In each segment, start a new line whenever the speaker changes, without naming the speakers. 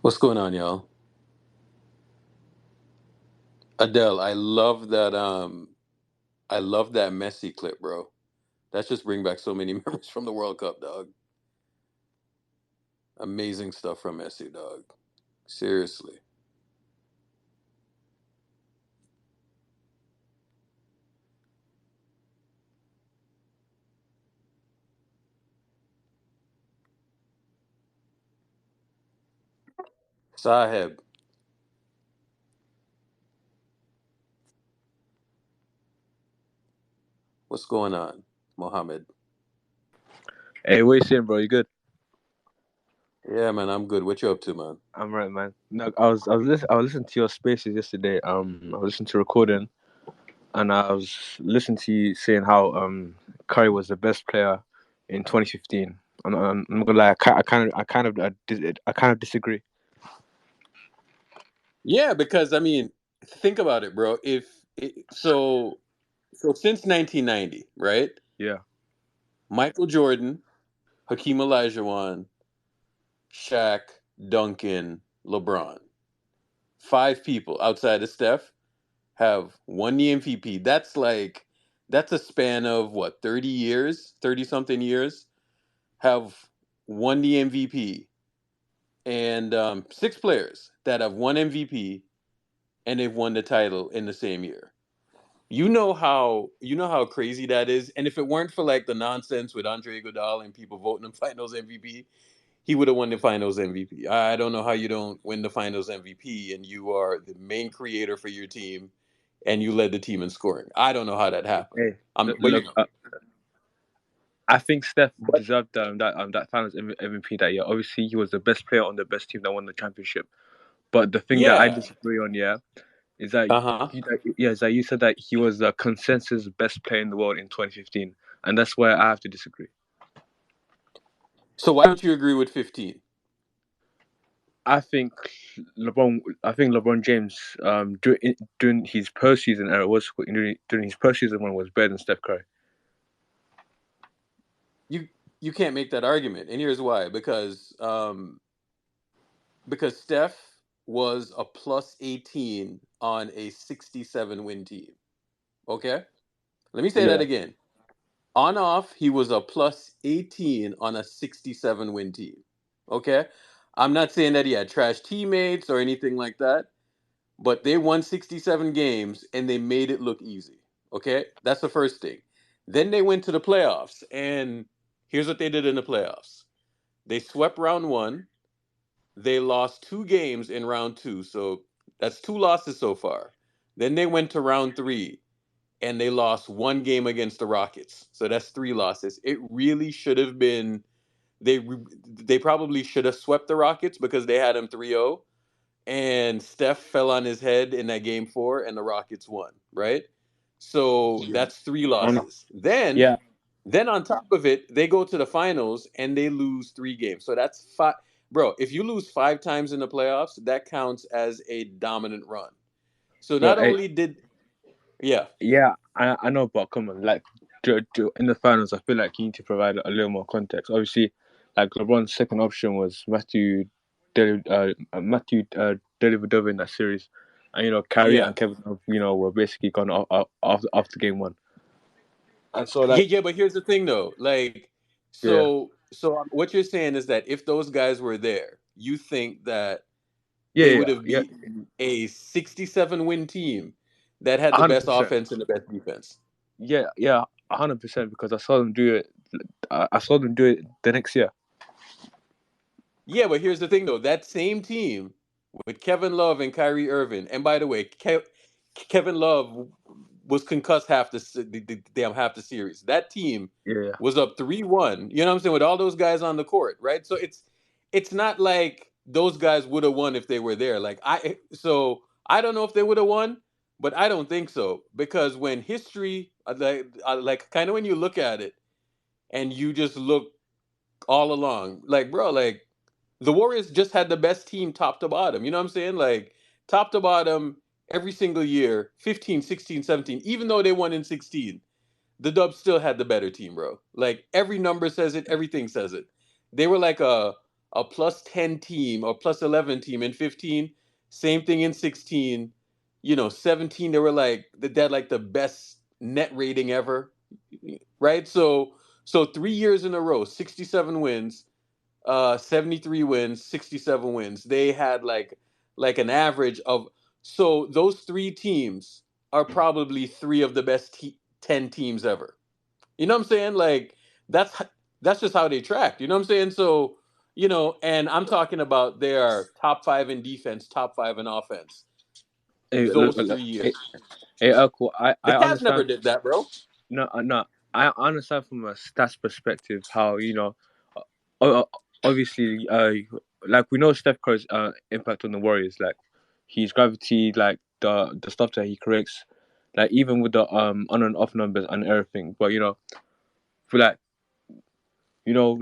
What's going on, y'all? Adele, I love that Messi clip, bro. That just bring back so many memories from the World Cup, dog. Amazing stuff from Messi, dog. Seriously. Saheb, what's going on? Mohammed.
Hey, what you saying, bro? You good?
Yeah, man, I'm good. What you up to, man?
I'm right, man. No, I was listening to your spaces yesterday. I was listening to recording, and I was listening to you saying how Curry was the best player in 2015. I'm not gonna lie, I kind of disagree.
Yeah, because I mean, think about it, bro. If it, so since 1990, right?
Yeah,
Michael Jordan, Hakeem Olajuwon, Shaq, Duncan, LeBron. Five people outside of Steph have won the MVP. That's a span of what, 30 years, 30 something years, have won the MVP. And six players that have won MVP and they've won the title in the same year. You know how crazy that is. And if it weren't for like the nonsense with Andre Iguodala and people voting him Finals MVP, he would have won the Finals MVP. I don't know how you don't win the Finals MVP and you are the main creator for your team and you led the team in scoring. I don't know how that happened.
hey,
But
look, I think Steph deserved that Finals MVP that year. Obviously, he was the best player on the best team that won the championship. But the thing that I
yeah,
disagree on, yeah, is that
uh huh.
is that you said that he was the consensus best player in the world in 2015, and that's where I have to disagree.
So why don't you agree with 15?
I think I think LeBron James, during his postseason era was during his postseason one was better than Steph Curry.
You you can't make that argument, and here's why. Because Steph was a plus 18 on a 67 win team. Okay, let me say that
Yeah,
again. On off, he was a plus 18 on a 67 win team. Okay? I'm not saying that he had trash teammates or anything like that, but they won 67 games and they made it look easy. Okay? That's the first thing. Then they went to the playoffs, and here's what they did in the playoffs. They swept round one. They lost two games in round two, so that's two losses so far. Then they went to round three and they lost one game against the Rockets. So that's three losses. It really should have been they they probably should have swept the Rockets because they had them 3-0 and Steph fell on his head in that game 4 and the Rockets won, right? So
yeah,
that's three
I know.
losses. Then
Yeah,
then on top of it, they go to the finals and they lose 3 games. So that's five. Bro, if you lose 5 times in the playoffs, that counts as a dominant run. So not
but
only did yeah,
yeah, I know, but come on, like in the finals, I feel like you need to provide a little more context. Obviously, like LeBron's second option was Matthew Dellavedova in that series, and Kyrie
yeah.
and Kevin Love, were basically gone after game one, and so
Yeah,
like
yeah, but here's the thing though. Like,
yeah,
what you're saying is that if those guys were there, you think that
yeah,
they
yeah,
would have
yeah,
beaten a 67 win team that had the
hundred
best
percent,
offense and the best defense.
yeah, yeah, 100% because I saw them do it. I saw them do it the next year.
Yeah, but here's the thing though. That same team with Kevin Love and Kyrie Irving, and by the way, Kevin Love was concussed damn half the series. That team
Yeah,
was up 3-1. You know what I'm saying? With all those guys on the court, right? So it's not like those guys would have won if they were there. I don't know if they would have won, but I don't think so because when history like kind of when you look at it and you just look all along, like bro, like the Warriors just had the best team top to bottom. You know what I'm saying? Like top to bottom every single year, 15, 16, 17. Even though they won in 16, the Dubs still had the better team, bro. Like every number says it, everything says it. They were like a plus 10 team or plus 11 team. In 15, same thing in 16. 17, they had like the best net rating ever, right? So 3 years in a row, 67 wins, 73 wins, 67 wins. They had like an average of, so those three teams are probably three of the best 10 teams ever. You know what I'm saying? Like that's that's just how they track. You know what I'm saying? So, and I'm talking about their top five in defense, top five in offense.
Hey,
Those
look,
three
hey,
years.
hey, Urkel,
The
I
Cavs never
understand.
did that, bro.
No, I understand from a stats perspective how uh, obviously, like we know Steph Curry's impact on the Warriors, like his gravity, like the stuff that he creates, like even with the on and off numbers and everything. But for like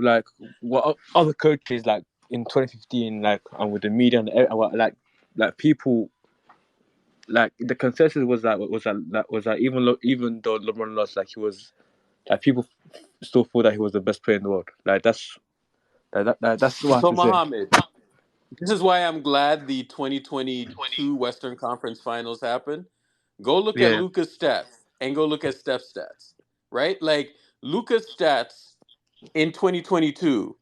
like what other coaches like in 2015, like and with the media and like people. Like the consensus was that even though LeBron lost, like he was, like people still thought that he was the best player in the world. Like that's what I have
So,
to say.
Mohammed, this is why I'm glad the 2022 Western Conference Finals happened. Go look at
Yeah,
Luca's stats and go look at Steph's stats, right? Like Luca's stats in 2022,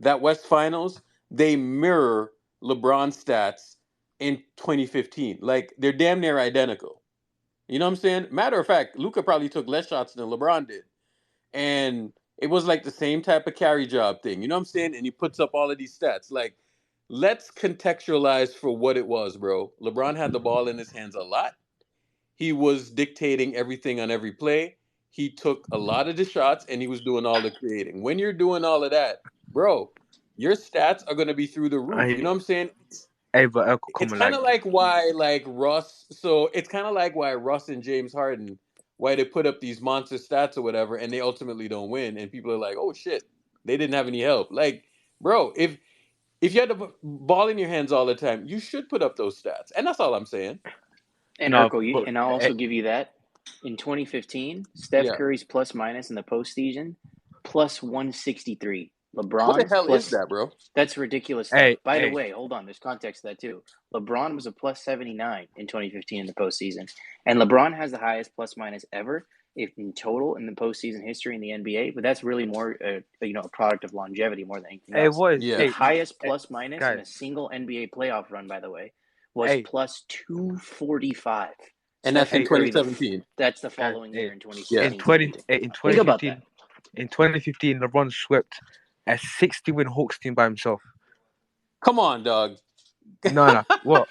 that West Finals, they mirror LeBron's stats in 2015. Like they're damn near identical. You know what I'm saying? Matter of fact, Luca probably took less shots than LeBron did. And it was like the same type of carry job thing. You know what I'm saying? And he puts up all of these stats. Like, let's contextualize for what it was, bro. LeBron had the ball in his hands a lot. He was dictating everything on every play. He took a lot of the shots and he was doing all the creating. When you're doing all of that, bro, your stats are going to be through the roof. You know
I
what I'm saying?
hey, but come
It's
on,
kind
like
of like why like Russ. So it's kind of like why Russ and James Harden, why they put up these monster stats or whatever, and they ultimately don't win, and people are like, oh shit, they didn't have any help. Like, bro, if you had the ball in your hands all the time, you should put up those stats, and that's all I'm saying.
And
no,
Urkel,
but
and I'll also give you that. In 2015, Steph
Yeah,
Curry's plus minus in the postseason, plus 163.
what the
LeBron's
hell is
plus,
that, bro?
that's ridiculous stuff.
hey,
By the
hey,
way, hold on, there's context to that too. LeBron was a plus 79 in 2015 in the postseason. And LeBron has the highest plus minus ever if in total in the postseason history in the NBA, but that's really more, a product of longevity more than anything
hey,
else.
what is
The
Yeah,
highest
hey,
plus minus in
guys,
a single NBA playoff run, by the way, was
hey,
plus 245.
and that's
Stephen
in
hey,
Curry,
twenty seventeen.
that's the
guys,
following year
hey,
in
Yeah,
2016 17.
in
Think about that.
2015, LeBron swept a 60-win Hawks team by himself.
come on, dog.
No, what?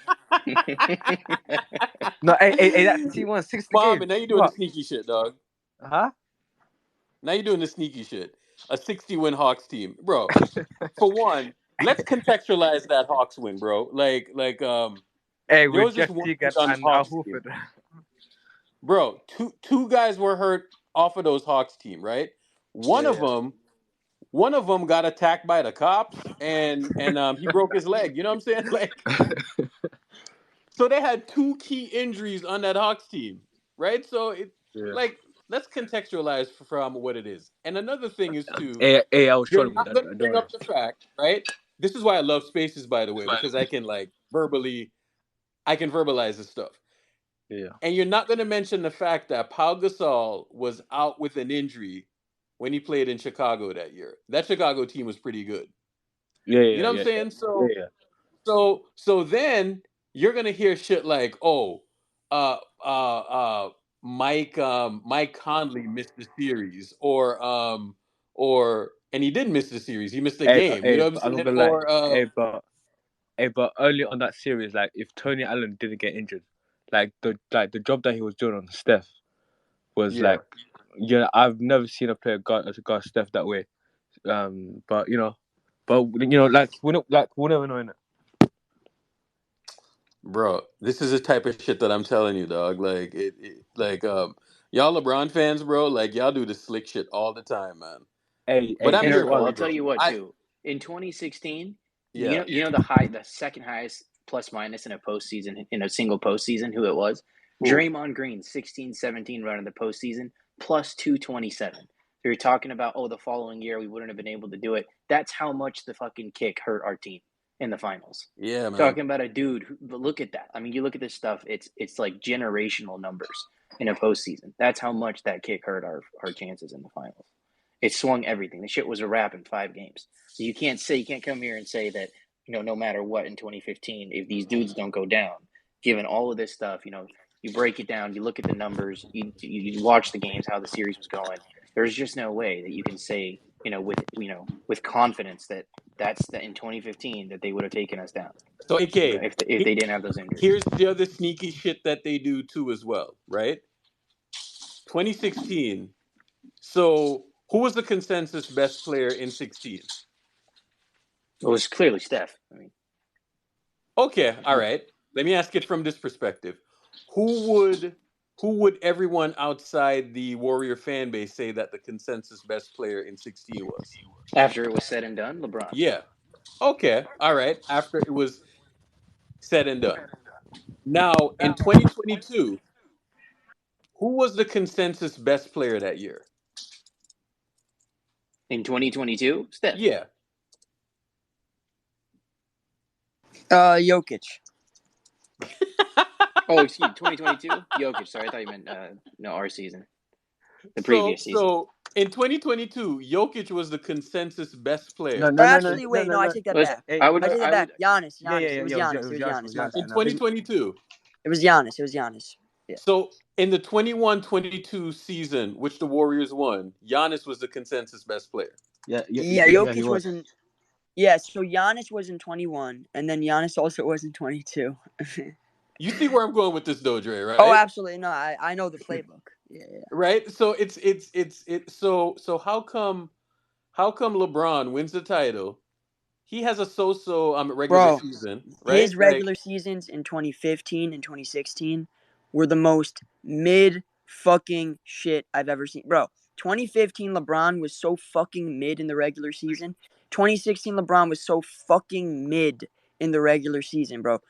No, hey, that team won 60
Mohammed,
games.
now you're doing the
What?
sneaky shit, dog.
Huh?
Now you're doing the sneaky shit. A 60-win Hawks team, bro. For one, let's contextualize that Hawks win, bro. Like
Hey,
there
with
was this
Jeff
one
Teague
dude on the
and Al
Hawks team,
Horford.
bro. Two guys were hurt off of those Hawks team, right? One of
Yeah,
them, one of them got attacked by the cops, and he broke his leg. You know what I'm saying? Like, so they had two key injuries on that Hawks team, right? So it
yeah.
like let's contextualize from what it is. And another thing is too,
Hey, I was
you're
trolling with
not
that.
going to
Don't
bring
worry.
up the fact, right? This is why I love spaces, by the way, because I can like verbally, I can verbalize this stuff.
Yeah,
And you're not going to mention the fact that Pau Gasol was out with an injury when he played in Chicago that year. That Chicago team was pretty good.
yeah,
You
yeah,
know what I'm
yeah,
saying?
yeah,
So,
yeah.
so then you're gonna hear shit like, oh, uh, uh, uh, Mike Conley missed the series, or and he did miss the series. He missed the game. You know what I'm
I'm not
saying?
gonna lie.
Or
But early on that series, like if Tony Allen didn't get injured, like the job that he was doing on Steph was
yeah,
like, I've never seen a player guard Steph that way. But like we'll never know. Innit?
bro, this is the type of shit that I'm telling you, dog. Like y'all LeBron fans, bro. Like y'all do the slick shit all the time, man. But I'm
And
Guess
here
Urkel,
for
what?
I'll
it,
tell
bro.
you what
I
too. In 2016,
yeah.
the second highest plus minus in a postseason in a single postseason, who it was?
Who?
Draymond Green, 16-17 run in the postseason, plus 227. You're talking about, the following year we wouldn't have been able to do it. That's how much the fucking kick hurt our team in the finals.
Yeah, man.
Talking about a dude who, look at that. I mean, you look at this stuff, it's like generational numbers in a postseason. That's how much that kick hurt our chances in the finals. It swung everything. The shit was a wrap in 5 games. So you can't come here and say that, no matter what in 2015, if these dudes don't go down, given all of this stuff, you break it down, you look at the numbers, you watch the games, how the series was going. There's just no way that you can say, with confidence that in 2015 that they would have taken us down.
So, AK,
if they didn't have those injuries.
here's the other sneaky shit that they do too as well, right? 2016. So, who was the consensus best player in 16?
It was clearly Steph. I mean,
Okay, all right. Let me ask it from this perspective. Who would everyone outside the Warrior fan base say that the consensus best player in 16 was?
after it was said and done, LeBron.
Yeah. Okay, all right. After it was said and done. Now, in 2022, who was the consensus best player that year?
In 2022, Steph.
Yeah.
Jokic.
Oh, excuse me, 2022? Jokic. Sorry, I thought you meant our season. The previous season.
So in 2022, Jokic was the consensus best player.
I take that back.
I take
that back. Giannis. It was
Giannis.
Giannis.
In 2022.
It was Giannis. Yeah.
So in the 21-22 season, which the Warriors won, Giannis was the consensus best player.
Jokic wasn't. Yeah, so Giannis was in 21, and then Giannis also was in 22.
You see where I'm going with this, though, Dre, right?
Oh, absolutely. No, I know the playbook. Yeah.
Right? So so how come LeBron wins the title? He has a so-so regular season, right?
His regular seasons in 2015 and 2016 were the most mid fucking shit I've ever seen. Bro, 2015 LeBron was so fucking mid in the regular season. 2016 LeBron was so fucking mid in the regular season, bro.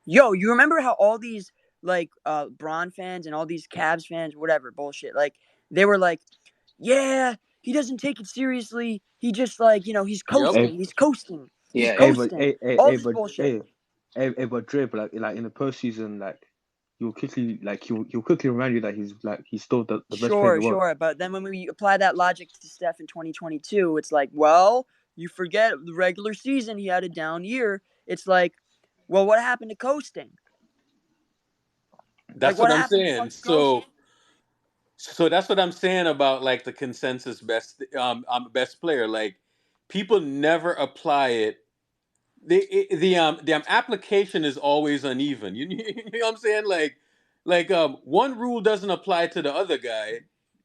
Yo, you remember how all these Bron fans and all these Cavs fans, whatever bullshit, like they were like, yeah, he doesn't take it seriously. He just he's coasting.
Yep.
He's coasting. He's
Yeah,
coasting. All this bullshit.
But Dre, but like in the postseason, he'll quickly remind you that he's still the best player in the world.
Sure. But then when we apply that logic to Steph in 2022, it's like, well, you forget the regular season he had a down year. It's like, well, what happened to coasting?
That's what I'm saying. So that's what I'm saying about the consensus best player. Like people never apply it. The application is always uneven. You know what I'm saying? One rule doesn't apply to the other guy,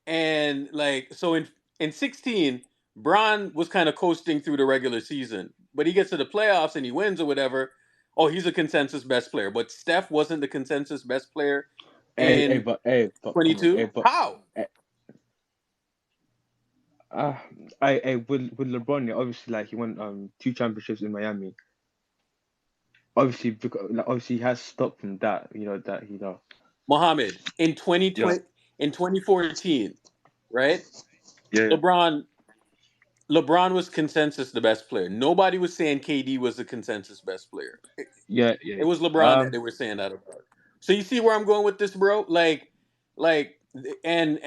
and so in 16, Bron was kind of coasting through the regular season, but he gets to the playoffs and he wins or whatever. Oh, he's a consensus best player, but Steph wasn't the consensus best player in 22. How?
With LeBron, obviously, he won 2 championships in Miami. Obviously, he has stopped from that.
Mohammed in 2020, in 2014, right?
Yeah.
LeBron was consensus the best player. Nobody was saying KD was the consensus best player. It was LeBron that they were saying that about. So you see where I'm going with this, bro? And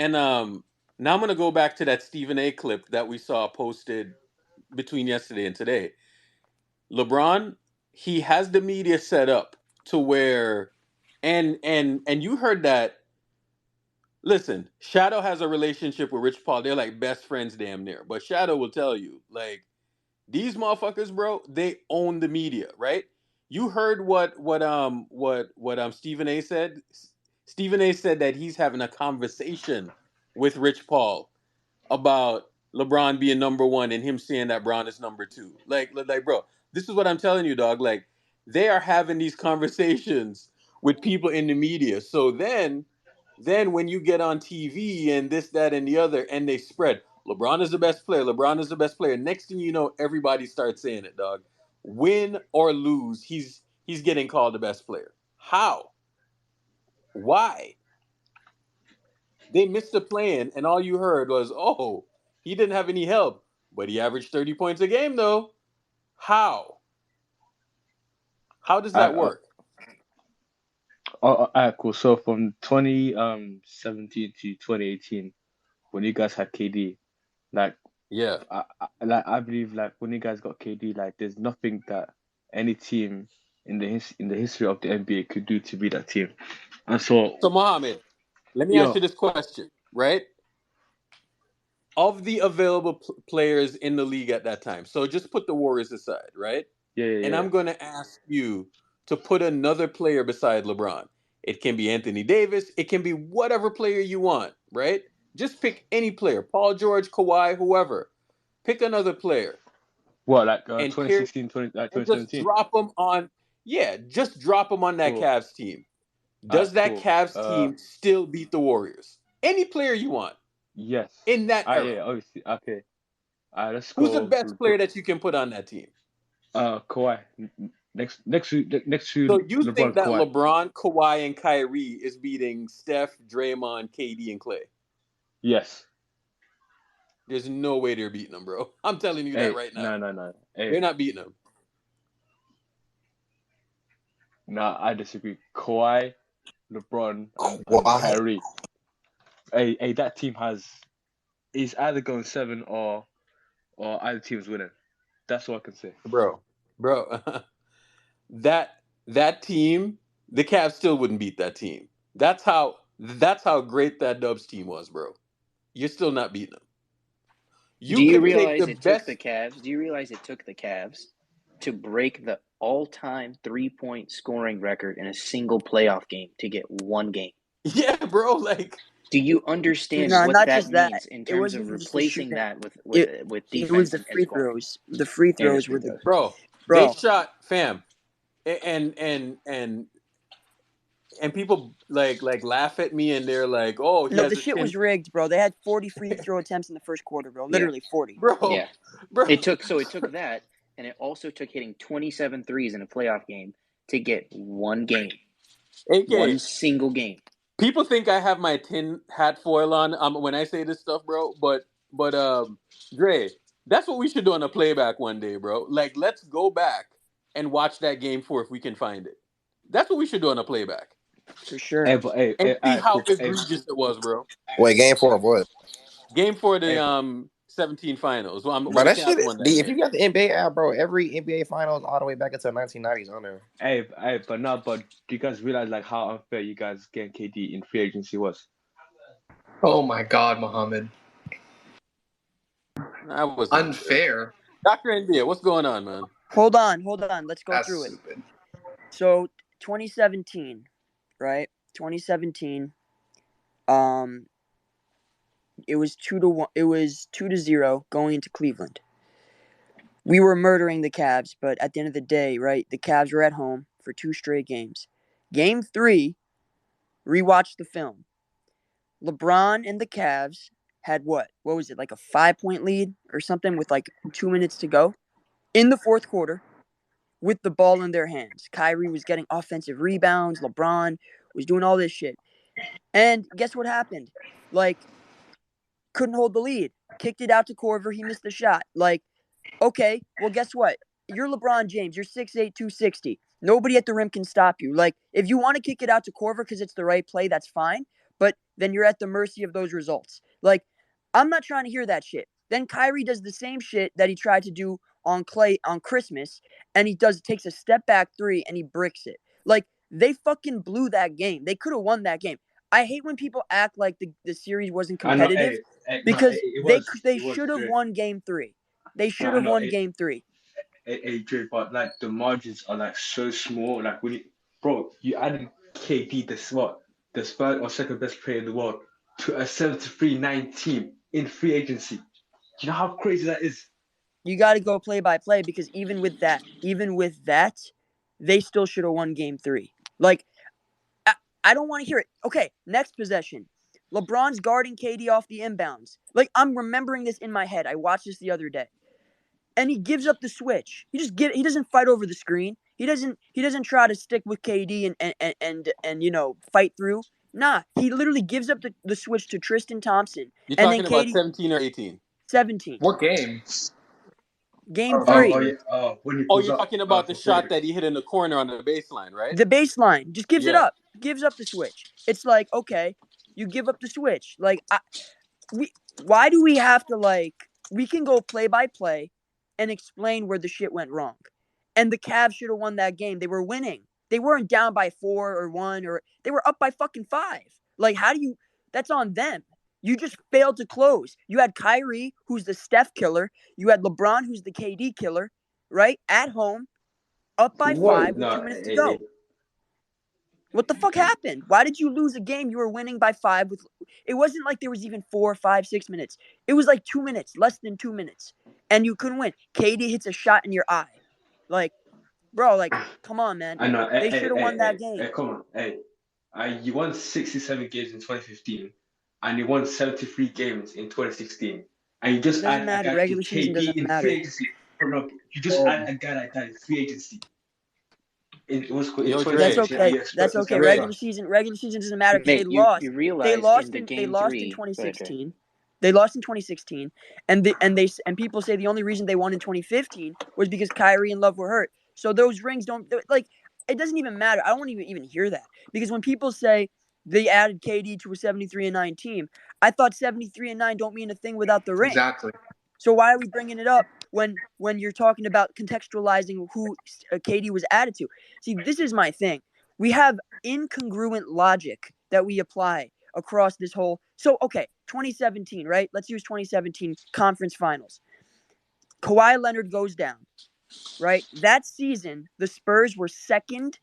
now I'm gonna go back to that Stephen A. clip that we saw posted between yesterday and today. LeBron, he has the media set up to where, and you heard that. Listen, Shadow has a relationship with Rich Paul. They're like best friends, damn near. But Shadow will tell you, these motherfuckers, bro, they own the media, right? You heard what Stephen A. said. Stephen A. said that he's having a conversation with Rich Paul about LeBron being number 1 and him saying that Bron is number 2. Bro, this is what I'm telling you, dog. They are having these conversations with people in the media. So then when you get on TV and this, that, and the other, and they spread, LeBron is the best player. LeBron is the best player. Next thing you know, everybody starts saying it, dog. Win or lose, he's getting called the best player. How? Why? They missed the plan, and all you heard was, oh, He didn't have any help, but he averaged 30 points a game though. How? How does
I,
that work?
alright, cool. So from 2017 to 2018, when you guys had KD, like
Yeah.
I believe like when you guys got KD, like there's nothing that any team in the history of the NBA could do to beat that team. And so,
So Mohammed, let me ask
yo,
you this question, right? Of the available players in the league at that time, so just put the Warriors aside, right? And
yeah.
I'm going to ask you to put another player beside LeBron. It can be Anthony Davis. It can be whatever player you want, right? Just pick any player. Paul George, Kawhi, whoever. Pick another player
What, like
and pair
2016,
and just
2017?
drop them on. Yeah, just drop them on that
Cool.
Cavs team.
Alright,
Does that
cool.
Cavs team still beat the Warriors? Any player you want
Yes.
in that era.
Yeah, obviously. Okay. Let's
Who's the
go.
best player that you can put on that team?
Kawhi. Next to
So you think
LeBron,
that
Kawhi.
LeBron, Kawhi, and Kyrie is beating Steph, Draymond, KD, and Clay?
Yes.
There's no way they're beating them, bro. I'm telling you that right now.
No. Hey,
They're not beating them.
no, I disagree. Kawhi, LeBron, and
Kawhi.
Kyrie. Hey, that team is either going 7 or either team's winning. That's all I can say.
Bro. that team, the Cavs still wouldn't beat that team. That's how great that Dubs team was, bro. You're still not beating them.
Do you
can
realize
take the
it
best.
took the Cavs? Do you realize it took the Cavs to break the all-time 3-point scoring record in a single playoff game to get one game?
Yeah, bro. Like,
do you understand
No,
what
not
that
just that.
means in
It
terms
wasn't
of
even just the
replacing
shooting.
that with
It was
defense
the
and
free
scoring?
throws. The free throws were the
bro.
bro.
They shot, fam, and people like laugh at me, and they're like, "Oh, he
No,
has
the
a
shit
10."
was rigged, bro. They had 40 free throw attempts in the first quarter, bro. Literally 40.
Bro,
Yeah.
bro.
It took that, and it also took hitting 27 threes in a playoff game to get one game.
AK,
One single game.
people think I have my tin hat foil on when I say this stuff, bro. But Dre, that's what we should do on a playback one day, bro. Like, let's go back and watch that game 4 if we can find it. That's what we should do on a playback.
For sure.
Hey, but
And see how
cool.
egregious it was, bro.
Wait, game 4 of what?
Game 4 of the 17 finals. Well,
Bro,
when the
that shit.
Cavs won that
If
game.
you got the NBA app, bro, every NBA finals all the way back into the 1990s on there.
But do you guys realize like how unfair you guys getting KD in free agency was?
Oh my God, Mohammed.
That was
unfair.
Dr. NBA, what's going on, man?
Hold on. Let's go
That's
through
stupid.
it. So 2017, right? 2017. It was 2-1. It was 2-0 going into Cleveland. We were murdering the Cavs, but at the end of the day, right? The Cavs were at home for 2 straight games. Game 3, rewatched the film. LeBron and the Cavs had what? What was it? Like a 5-point lead or something with like 2 minutes to go in the fourth quarter with the ball in their hands. Kyrie was getting offensive rebounds. LeBron was doing all this shit. And guess what happened? Like, couldn't hold the lead. Kicked it out to Korver. He missed the shot. Like, okay, well, guess what? You're LeBron James. You're 6'8", 260. Nobody at the rim can stop you. Like, if you want to kick it out to Korver because it's the right play, that's fine. But then you're at the mercy of those results. Like, I'm not trying to hear that shit. Then Kyrie does the same shit that he tried to do on Clay on Christmas, and he takes a step back 3 and he bricks it. Like, they fucking blew that game. They could have won that game. I hate when people act like the series wasn't competitive because they should have won game 3. They should have won game 3.
Dre, but like the margins are like so small. Like when you added KD, the third or second best player in the world, to a 73-9 team in free agency. Do you know how crazy that is?
You got to go play by play because even with that, they still should have won game 3. Like, I don't want to hear it. Okay, next possession. LeBron's guarding KD off the inbounds. Like, I'm remembering this in my head. I watched this the other day. And he gives up the switch. He doesn't fight over the screen. He doesn't try to stick with KD and fight through. Nah, he literally gives up the switch to Tristan Thompson.
You're
and
talking
then
about
KD,
17 or 18?
17.
What game?
Game
Oh,
3.
When he
Oh,
pulls
you're
up
talking about the
for
shot
three.
that he hit in the corner on the baseline, right?
The baseline just gives it
Yeah.
up. Gives up the switch. It's like, okay, you give up the switch. Like why do we have to we can go play by play and explain where the shit went wrong. And the Cavs should have won that game. They were winning. They weren't down by 4 or 1 or they were up by fucking 5. Like that's on them. You just failed to close. You had Kyrie, who's the Steph killer. You had LeBron, who's the KD killer, right? At home, up by 5 with 2 minutes to go. What the fuck happened? Why did you lose a game you were winning by 5 with it wasn't like there was even 4, 5, 6 minutes. It was like 2 minutes, less than 2 minutes. And you couldn't win. KD hits a shot in your eye. Like, bro, come on, man.
I know.
They should have won that game.
Come on. You won 67 games in 2015, and you won 73 games in 2016, and you just
It doesn't
add a
matter.
guy
Regular
in
season
KD
doesn't
in
matter.
free agency. You just add a guy like that in free agency.
Yo,
That's
Dre.
okay. That's okay.
Dre.
Regular season doesn't matter because
Mate,
they lost.
you
They
realize
lost
in the
they
game
lost
3.
in
Go ahead, Dre.
2016. They lost in 2016, and people say the only reason they won in 2015 was because Kyrie and Love were hurt. So those rings don't it doesn't even matter. I don't want to even hear that because when people say they added KD to a 73-9 team, I thought 73-9 don't mean a thing without the ring.
Exactly.
So why are we bringing it up when you're talking about contextualizing who KD was added to? See, this is my thing. We have incongruent logic that we apply across this whole. So, okay, 2017, right? Let's use 2017 conference finals. Kawhi Leonard goes down, right? That season, the Spurs were second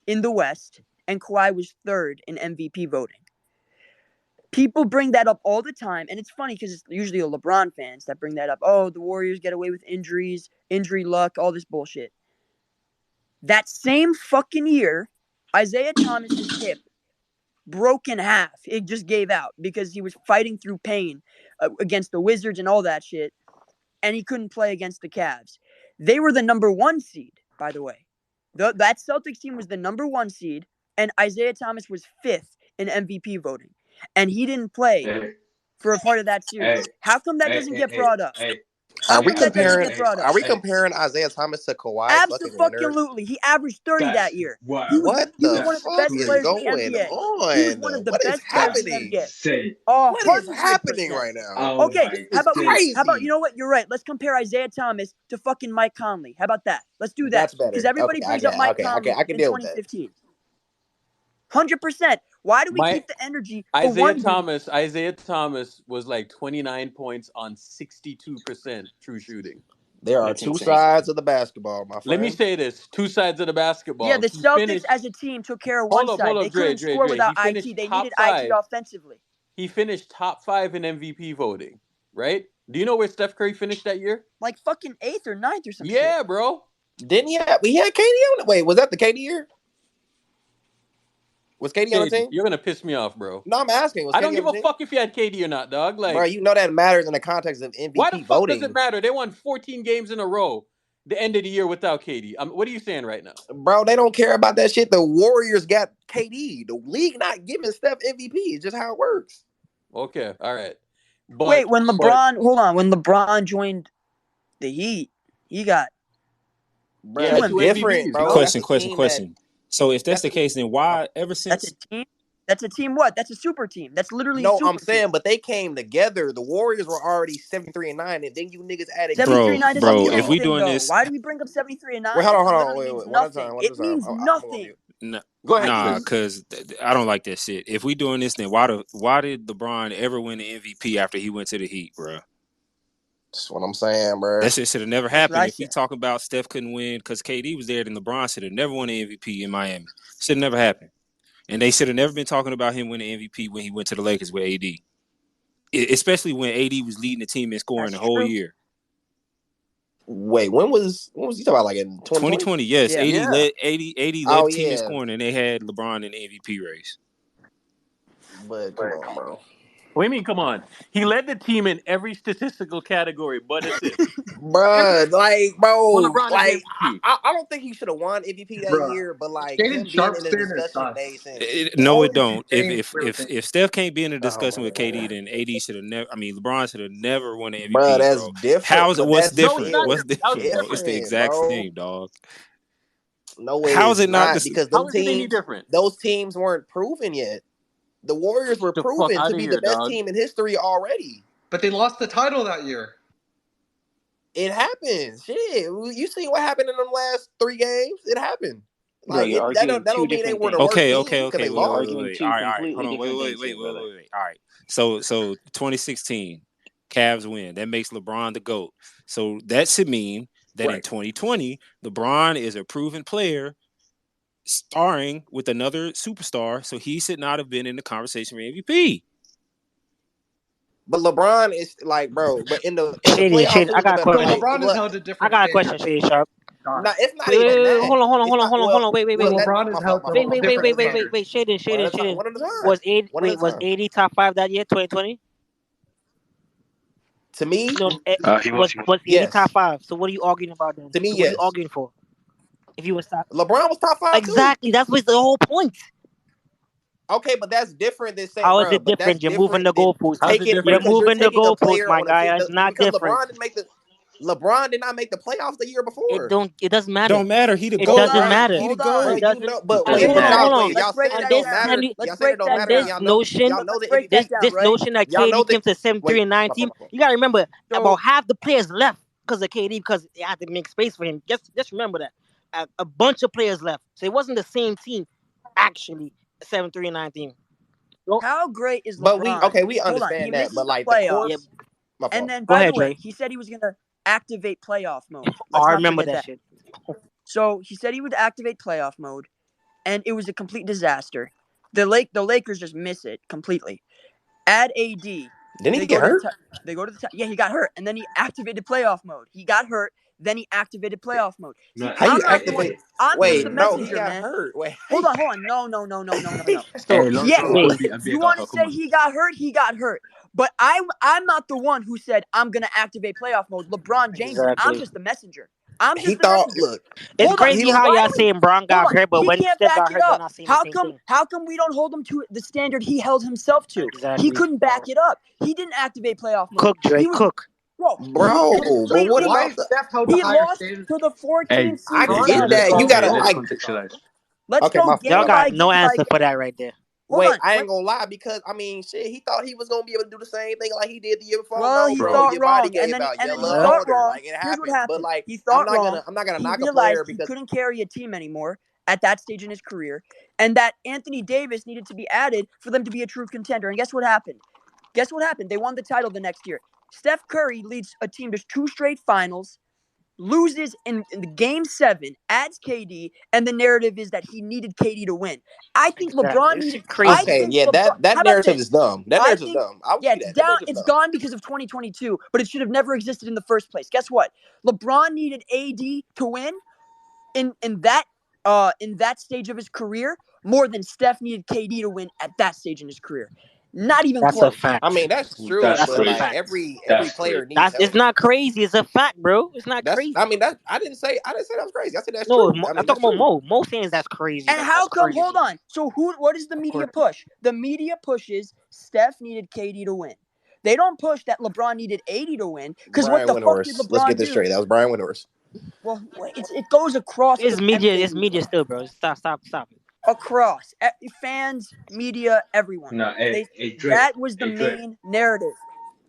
in the West, and Kawhi was third in MVP voting. People bring that up all the time, and it's funny because it's usually the LeBron fans that bring that up. Oh, the Warriors get away with injuries, injury luck, all this bullshit. That same fucking year, Isaiah Thomas's hip broke in half. It just gave out because he was fighting through pain against the Wizards and all that shit, and he couldn't play against the Cavs. They were the number 1 seed, by the way. That Celtics team was the number 1 seed, and Isaiah Thomas was 5th in MVP voting. And he didn't play for a part of that series. How come that doesn't get brought up?
Are we
That doesn't get
comparing?
brought up?
Are we comparing Isaiah Thomas to Kawhi fucking Leonard?
Absolutely. He averaged 30 that year.
Wow.
He was
What
one
the
of the
fuck
best
is
players in the
going
NBA.
on?
He was one of the
What is
best players in the
happening?
NBA.
What is
100%.
happening right now?
Oh
Okay,
my
how about
crazy.
how about you know what? You're right. Let's compare Isaiah Thomas to fucking Mike Conley. How about that? Let's do that.
That's better.
Because everybody
Okay,
brings
I
up
can-
Mike
okay, I
Conley
can- I can
in
deal with that.
2015. 100%. Why do we
My-
keep the energy for
Isaiah
one dude?
Isaiah Thomas was like 29 points on 62% true shooting.
There are
That's
two
insane.
sides of the basketball, my friend.
Let me say this: 2 sides of the basketball.
Yeah, the
He
Celtics
finished-
as a team took care of one
Hold
side.
up,
They
Dre,
couldn't
Dre,
score
Dre.
without
He finished
IT. They
top
needed
5.
IT offensively.
He finished top 5 in MVP voting, right? Do you know where Steph Curry finished that year?
Like fucking 8th or 9th or some shit.
Yeah, bro.
Didn't he have? We had KD on it. Wait, was that the KD year? Was KD on the team?
You're gonna piss me off, bro.
No, I'm asking. Was
I
KD
don't give
on
a
the team?
fuck if you had KD or not, dog. Like,
Bro, you know that matters in the context of MVP
why the fuck
voting.
does it matter? They won 14 games in a row. The end of the year without KD. What are you saying right now?
Bro, they don't care about that shit. The Warriors got KD. The league not giving Steph MVP. It's just how it works.
Okay, all right. But,
Wait, when LeBron, hold on, when LeBron joined the Heat, he got
Bro,
Yeah,
it's
two
different,
MVPs,
bro.
bro.
That's a team that-
So if that's
that's
the case, then why ever
that's
since
a team. That's a team. What? That's a super team. That's literally a
No,
super
I'm saying,
team.
but they came together. The Warriors were already 73-9, and then you niggas added
73-9 doesn't
Bro,
mean
if we
anything,
doing
though.
this-
Why do we bring up 73-9?
Wait, hold on.
Literally
Wait,
means
one at a
nothing.
time. One
It
at a time.
means
I'm gonna
nothing.
mute.
No,
Go ahead.
nah,
Chris.
because I don't like that shit. If we doing this, then why did LeBron ever win the MVP after he went to the Heat, bro?
That's what I'm saying, bro.
That shit should have never
That's what
happened.
I
If we
said.
talking about Steph couldn't win because KD was there, then LeBron should have never won the MVP in Miami. Should have never happened. And they should have never been talking about him winning MVP when he went to the Lakers with AD. Especially when AD was leading the team in scoring
That's
the whole
true.
year.
Wait, when was you talking about? Like in 2020?
2020, yes.
Yeah.
AD
Yeah.
led the
Oh,
team in
yeah.
scoring, and they had LeBron in the MVP race.
But come on, bro.
What do you mean? Come on. He led the team in every statistical category but assists.
Bruh, like,
Well,
bro,
LeBron is
like,
MVP.
I don't think he should have won MVP that
Bruh.
year, but like
Shannon
him being
Sharp
in the
standard
discussion
sucks.
made sense.
No, it
Always
don't.
insane
If
weird
if
thing.
if Steph can't be in a
Oh
discussion
my
with KD,
god,
then AD should have never. I mean, LeBron should have never won an
bruh,
MVP,
that's
bro.
different.
How's it?
But
What's
that's
No, it's
different?
not
What's
different. How's it
different, bro? It's
different?
the
different,
exact
bro.
same, dog.
No way,
How's
it's
it not
not
this?
because
How is it any different?
those teams weren't proven yet. The Warriors were
The fuck
proven
out
to
of
be
here,
the best
dog.
team in history already.
But they lost the title that year.
It happens. Shit, you see what happened in them last 3 games? It happened.
Bro,
Like
you're
that
arguing
don't
two
mean they
different
were the
things.
worst
Okay,
team
okay,
because
okay.
they
You're
lost.
arguing two
All right.
completely
Hold on.
different things here, brother.
All right. So 2016, Cavs win. That makes LeBron the GOAT. So that should mean that in
Right.
2020, LeBron is a proven player starring with another superstar. So he should not have been in the conversation for MVP.
But LeBron is like, bro. But in the
Shady,
playoffs,
Shady,
who
I
was the
got a
better?
But
question.
Like,
LeBron is
look,
held to
I
different
got a
standards.
question, Shady Sharp.
God.
it's not
Wait,
even that.
hold on,
It's not, well,
Wait,
well, that,
LeBron is
my
held
fault,
to
my fault.
different
One at a
standards.
time.
Shady.
One at a time.
Was AD,
One at a time.
AD top 5 that year, 2020?
To me,
No,
He
was
was.
AD
yes.
top 5? So what are you arguing about then?
To me,
So what are you
yes.
arguing for? If you was top,
LeBron was top 5 too.
exactly, that's what's the whole point.
Okay, but that's different than saying,
How is
bro.
it
But that's
different? You're moving the
different than
goalposts.
How's it
taking
different?
You're
because you're
moving the
taking a
goalposts,
player
my
on
guy. It's not
because
different.
LeBron did not make the playoffs the year before.
It doesn't matter.
Don't matter. He the
It
GOAT.
doesn't
bro.
matter.
He the
Hold
GOAT.
on.
Bro,
It
you
doesn't.
know, but
Hey,
wait,
hold
but
on,
y'all,
Hold on.
wait,
Let's
y'all
break
saying
On
it
that
don't
this
down.
matter.
Let's
Y'all saying it
break
don't
that
matter,
this
and
down.
notion,
y'all know
Let's
the
break that
MVP.
down,
this
right?
notion that
Y'all know
KD came
that.
to 73
Wait,
and
my
19.
fault.
You gotta remember
So
about half the players left because of KD because they had to make space for him. Just remember that. A bunch of players left, so it wasn't the same team. Actually, 73 and 19. Don't,
how great is
But
LeBron?
we
Hold on. He
understand that,
misses
but
the
like the
yeah.
course,
playoffs.
my
And
fault.
then,
Go
by the
ahead,
way,
Dre.
he said he was going to activate playoff mode.
Oh,
Let's
I
not
remember
forget
that
that.
shit.
So he said he would activate playoff mode, and it was a complete disaster. The Lakers just miss it completely. Add AD.
Didn't
They
he
go
get
to
hurt?
they go to the top. Yeah, he got hurt, and then he activated playoff mode. He got hurt, then he activated playoff mode. See,
How you
I'm not the one.
activate?
I'm just
Wait,
the
no, he
messenger,
got
man.
hurt. Wait,
Hold on. No.
So
Hey, long
Yes,
story
wait.
short, the NBA
you
got
want to
hurt. Come
say
on.
he got hurt? He got hurt. But I'm not the one who said I'm gonna activate playoff mode. LeBron James did. I'm
Exactly.
just the messenger. I'm
he
just the
thought.
messenger.
Look,
It's
Hold on.
crazy
he
how
Why
y'all
do we?
saying Braun got
Hold on.
hurt, but
He
when
can't
Steph
back
got
it
hurt, you're
up.
not saying the same thing.
How come we don't hold him to the standard he held himself to? He
Exactly.
couldn't back it up. He didn't activate playoff mode.
Cook, Dre.
He was
Cook.
bro. He was
bro, but
completely.
what
Why
about
is
the?
Steph held to
He
higher
lost
standards?
to the 14
Hey,
seed
I
in
get
seven
that. You
games.
gotta
let's
like.
contextualize.
Let's
Okay,
go
my
game
Y'all
fault.
got
by
no
game
answer
by
for
game.
that right there.
Hold
Wait,
on.
I ain't gonna lie because I mean, shit, he thought he was gonna be able to do the same thing like he did the year before.
Well,
No,
he
bro,
thought
your body
wrong, and
gave
then
out. You
he
look
thought
older,
wrong.
like it
Here's what
happens. But
happened.
like,
He thought wrong.
I'm not gonna
He
knock a
realized
player
he
because
couldn't carry a team anymore at that stage in his career, and that Anthony Davis needed to be added for them to be a true contender. And guess what happened? They won the title the next year. Steph Curry leads a team to 2 straight finals, loses in the game 7, adds KD, and the narrative is that he needed KD to win. I think
Exactly.
LeBron
This
needed.
shit crazy.
okay, yeah, that
How about
narrative
this?
is dumb. That
I
narrative is
think
dumb. I would
yeah,
see
it's
that. That
down.
narrative is
It's
dumb.
gone because of 2022, but it should have never existed in the first place. Guess what? LeBron needed AD to win in that stage of his career more than Steph needed KD to win at that stage in his career. Not even
That's a
close.
fact.
I mean, that's true,
That's
That's
but
a
crazy.
like
fact.
every
That's
player
crazy.
needs
It's
help.
not crazy. It's a fact, bro. It's not
That's.
crazy.
I mean, that I didn't say that was crazy. I said that's
No,
true. I
I'm
mean,
talking
that's
about
true.
Mo. Mo saying that's crazy.
And
That's
how come?
crazy.
Hold on. So what does the media
Course.
push? The media pushes Steph needed KD to win. They don't push that LeBron needed AD to win because what
Brian
the fuck did
Windhorst. Let's
LeBron
get this
do?
straight. That was Brian Windhorst.
Well, it goes across
It's
the
media.
everything.
It's media still, bro. Stop it.
Across fans, media, everyone.
No, hey, Drake.
That was the main narrative.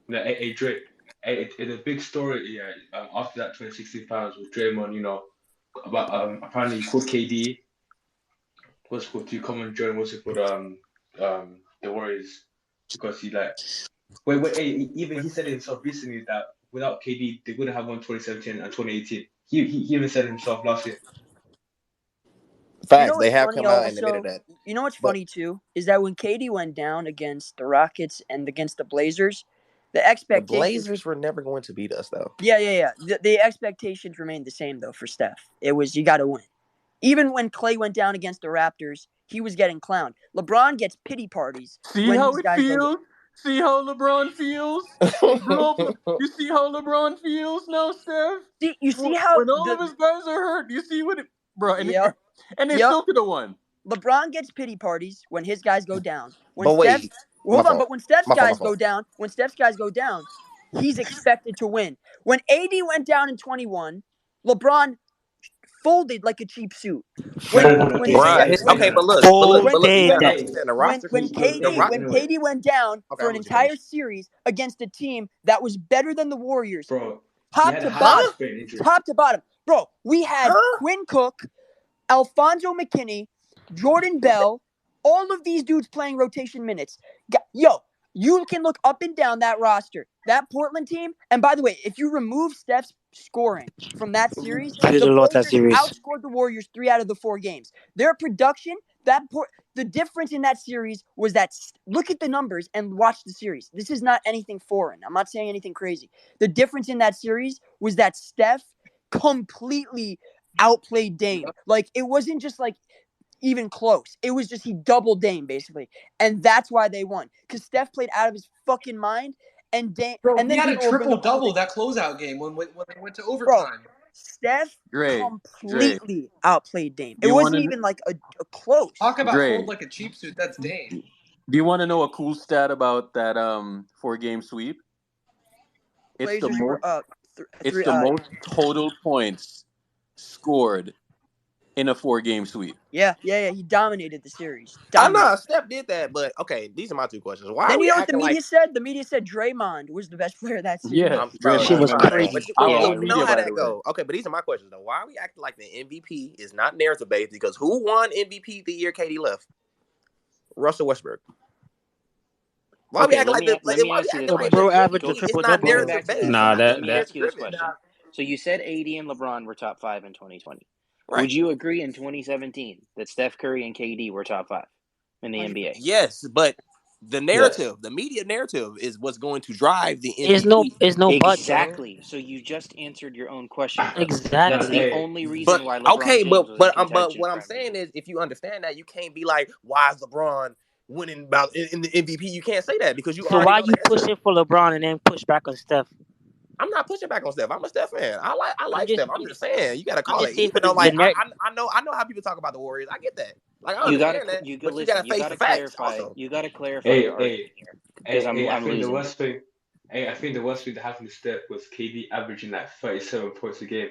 No, hey, Drake. Hey, the big story, yeah. After that 2016 finals with Draymond, about apparently he called KD. What's it called to come and join? What's it called? The Warriors because he like. Wait. Hey, even he said it himself recently that without KD they wouldn't have won 2017 and 2018. He even said it himself last year.
Facts.
You know
They
what's
have
funny
come out and
also?
admitted that.
You know what's
But
funny too is that when KD went down against the Rockets and against the Blazers, the
the
expectations.
Blazers were never going to beat us, though.
Yeah. The expectations remained the same though for Steph. It was you got to win. Even when Clay went down against the Raptors, he was getting clowned. LeBron gets pity parties
See
when
how
these
it
guys go.
feels? See how LeBron feels, bro. You see how LeBron feels now, Steph.
You see how
when all of his guys are hurt, you see what, bro? And
Yep.
and they
Yep.
still could have won.
LeBron gets pity parties when his guys go down. When
But wait,
Steph's, hold
my
on,
fault.
but when Steph's
My fault,
guys
my fault.
go down, he's expected to win. When AD went down in 21, LeBron folded like a cheap suit.
Okay, but look, you gotta
Folded.
understand the roster.
When KD went down
Okay,
for
I'm
an
gonna let you
entire
finish.
series against a team that was better than the Warriors,
Bro,
top to bottom, bro, we had Quinn Cook, Alfonso McKinney, Jordan Bell, all of these dudes playing rotation minutes. Yo, you can look up and down that roster. That Portland team, and by the way, if you remove Steph's scoring from that series,
Should've
the
lost that
Blazers
series.
outscored the Warriors 3 out of the 4 games. Their production, the difference in that series was that, look at the numbers and watch the series. This is not anything foreign. I'm not saying anything crazy. The difference in that series was that Steph completely outplayed Dame. Like, it wasn't just like even close. It was just he doubled Dame basically, and that's why they won. Because Steph played out of his fucking mind, and Dame.
Bro,
and
he
then
had a
people will bring up all
triple-double
the-
that closeout game when they went to overtime.
Steph
Dre,
completely outplayed Dame. It
You
wasn't
wanna-
even like a close.
Talk about
Dre.
fold like a cheap suit. That's Dame.
Do you want to know a cool stat about that 4-game sweep? It's the
Blazers
most.
were
It's the most total points scored in a 4-game sweep.
Yeah. He dominated the series.
I know Steph did that, but okay, these are my 2 questions. Why
Then
are we
you know what the
acting
media
like?
said? The media said Draymond was the best player of that series.
Yeah,
Bro,
Shit was
fine,
crazy.
but
I
we
follow
know
media,
how
by
that
the way.
go. Okay, but these are my questions though. Why are we acting like the MVP is not narrative based? Because who won MVP the year KD left? Russell Westbrook. Why are we acting like
let me ask you this question.
Bro averaged a
it's
triple
not
double.
narrative based?
Nah,
let me
that-
ask you this question. So you said AD and LeBron were top 5 in 2020.
Right.
Would you agree in 2017 that Steph Curry and KD were top 5 in the NBA?
Yes, but the narrative, the media narrative, is what's going to drive the MVP.
It's no but,
Exactly. So you just answered your own question. Bro.
Exactly.
That's the only reason why LeBron
Okay,
James
but
was
but
in
but
contention
what
for
I'm
MVP.
saying is, if you understand that, you can't be like, why is LeBron winning about in the MVP? You can't say that because you.
So why you pushing for LeBron and then push back on Steph?
I'm not pushing back on Steph. I'm a Steph fan. I like
just-
Steph. I'm just saying you got to call
just
it.
saying
Even though,
the
like,
net-
I know how people talk about the Warriors. I get that. Like, I
You
understand
gotta,
that.
you
But
listen.
you
You
got to face
gotta
the facts.
clarify.
Also,
You gotta clarify your argument here because I'm
I think
losing.
the worst thing. I think the worst thing that happened to Steph was KD averaging like 37 points a game.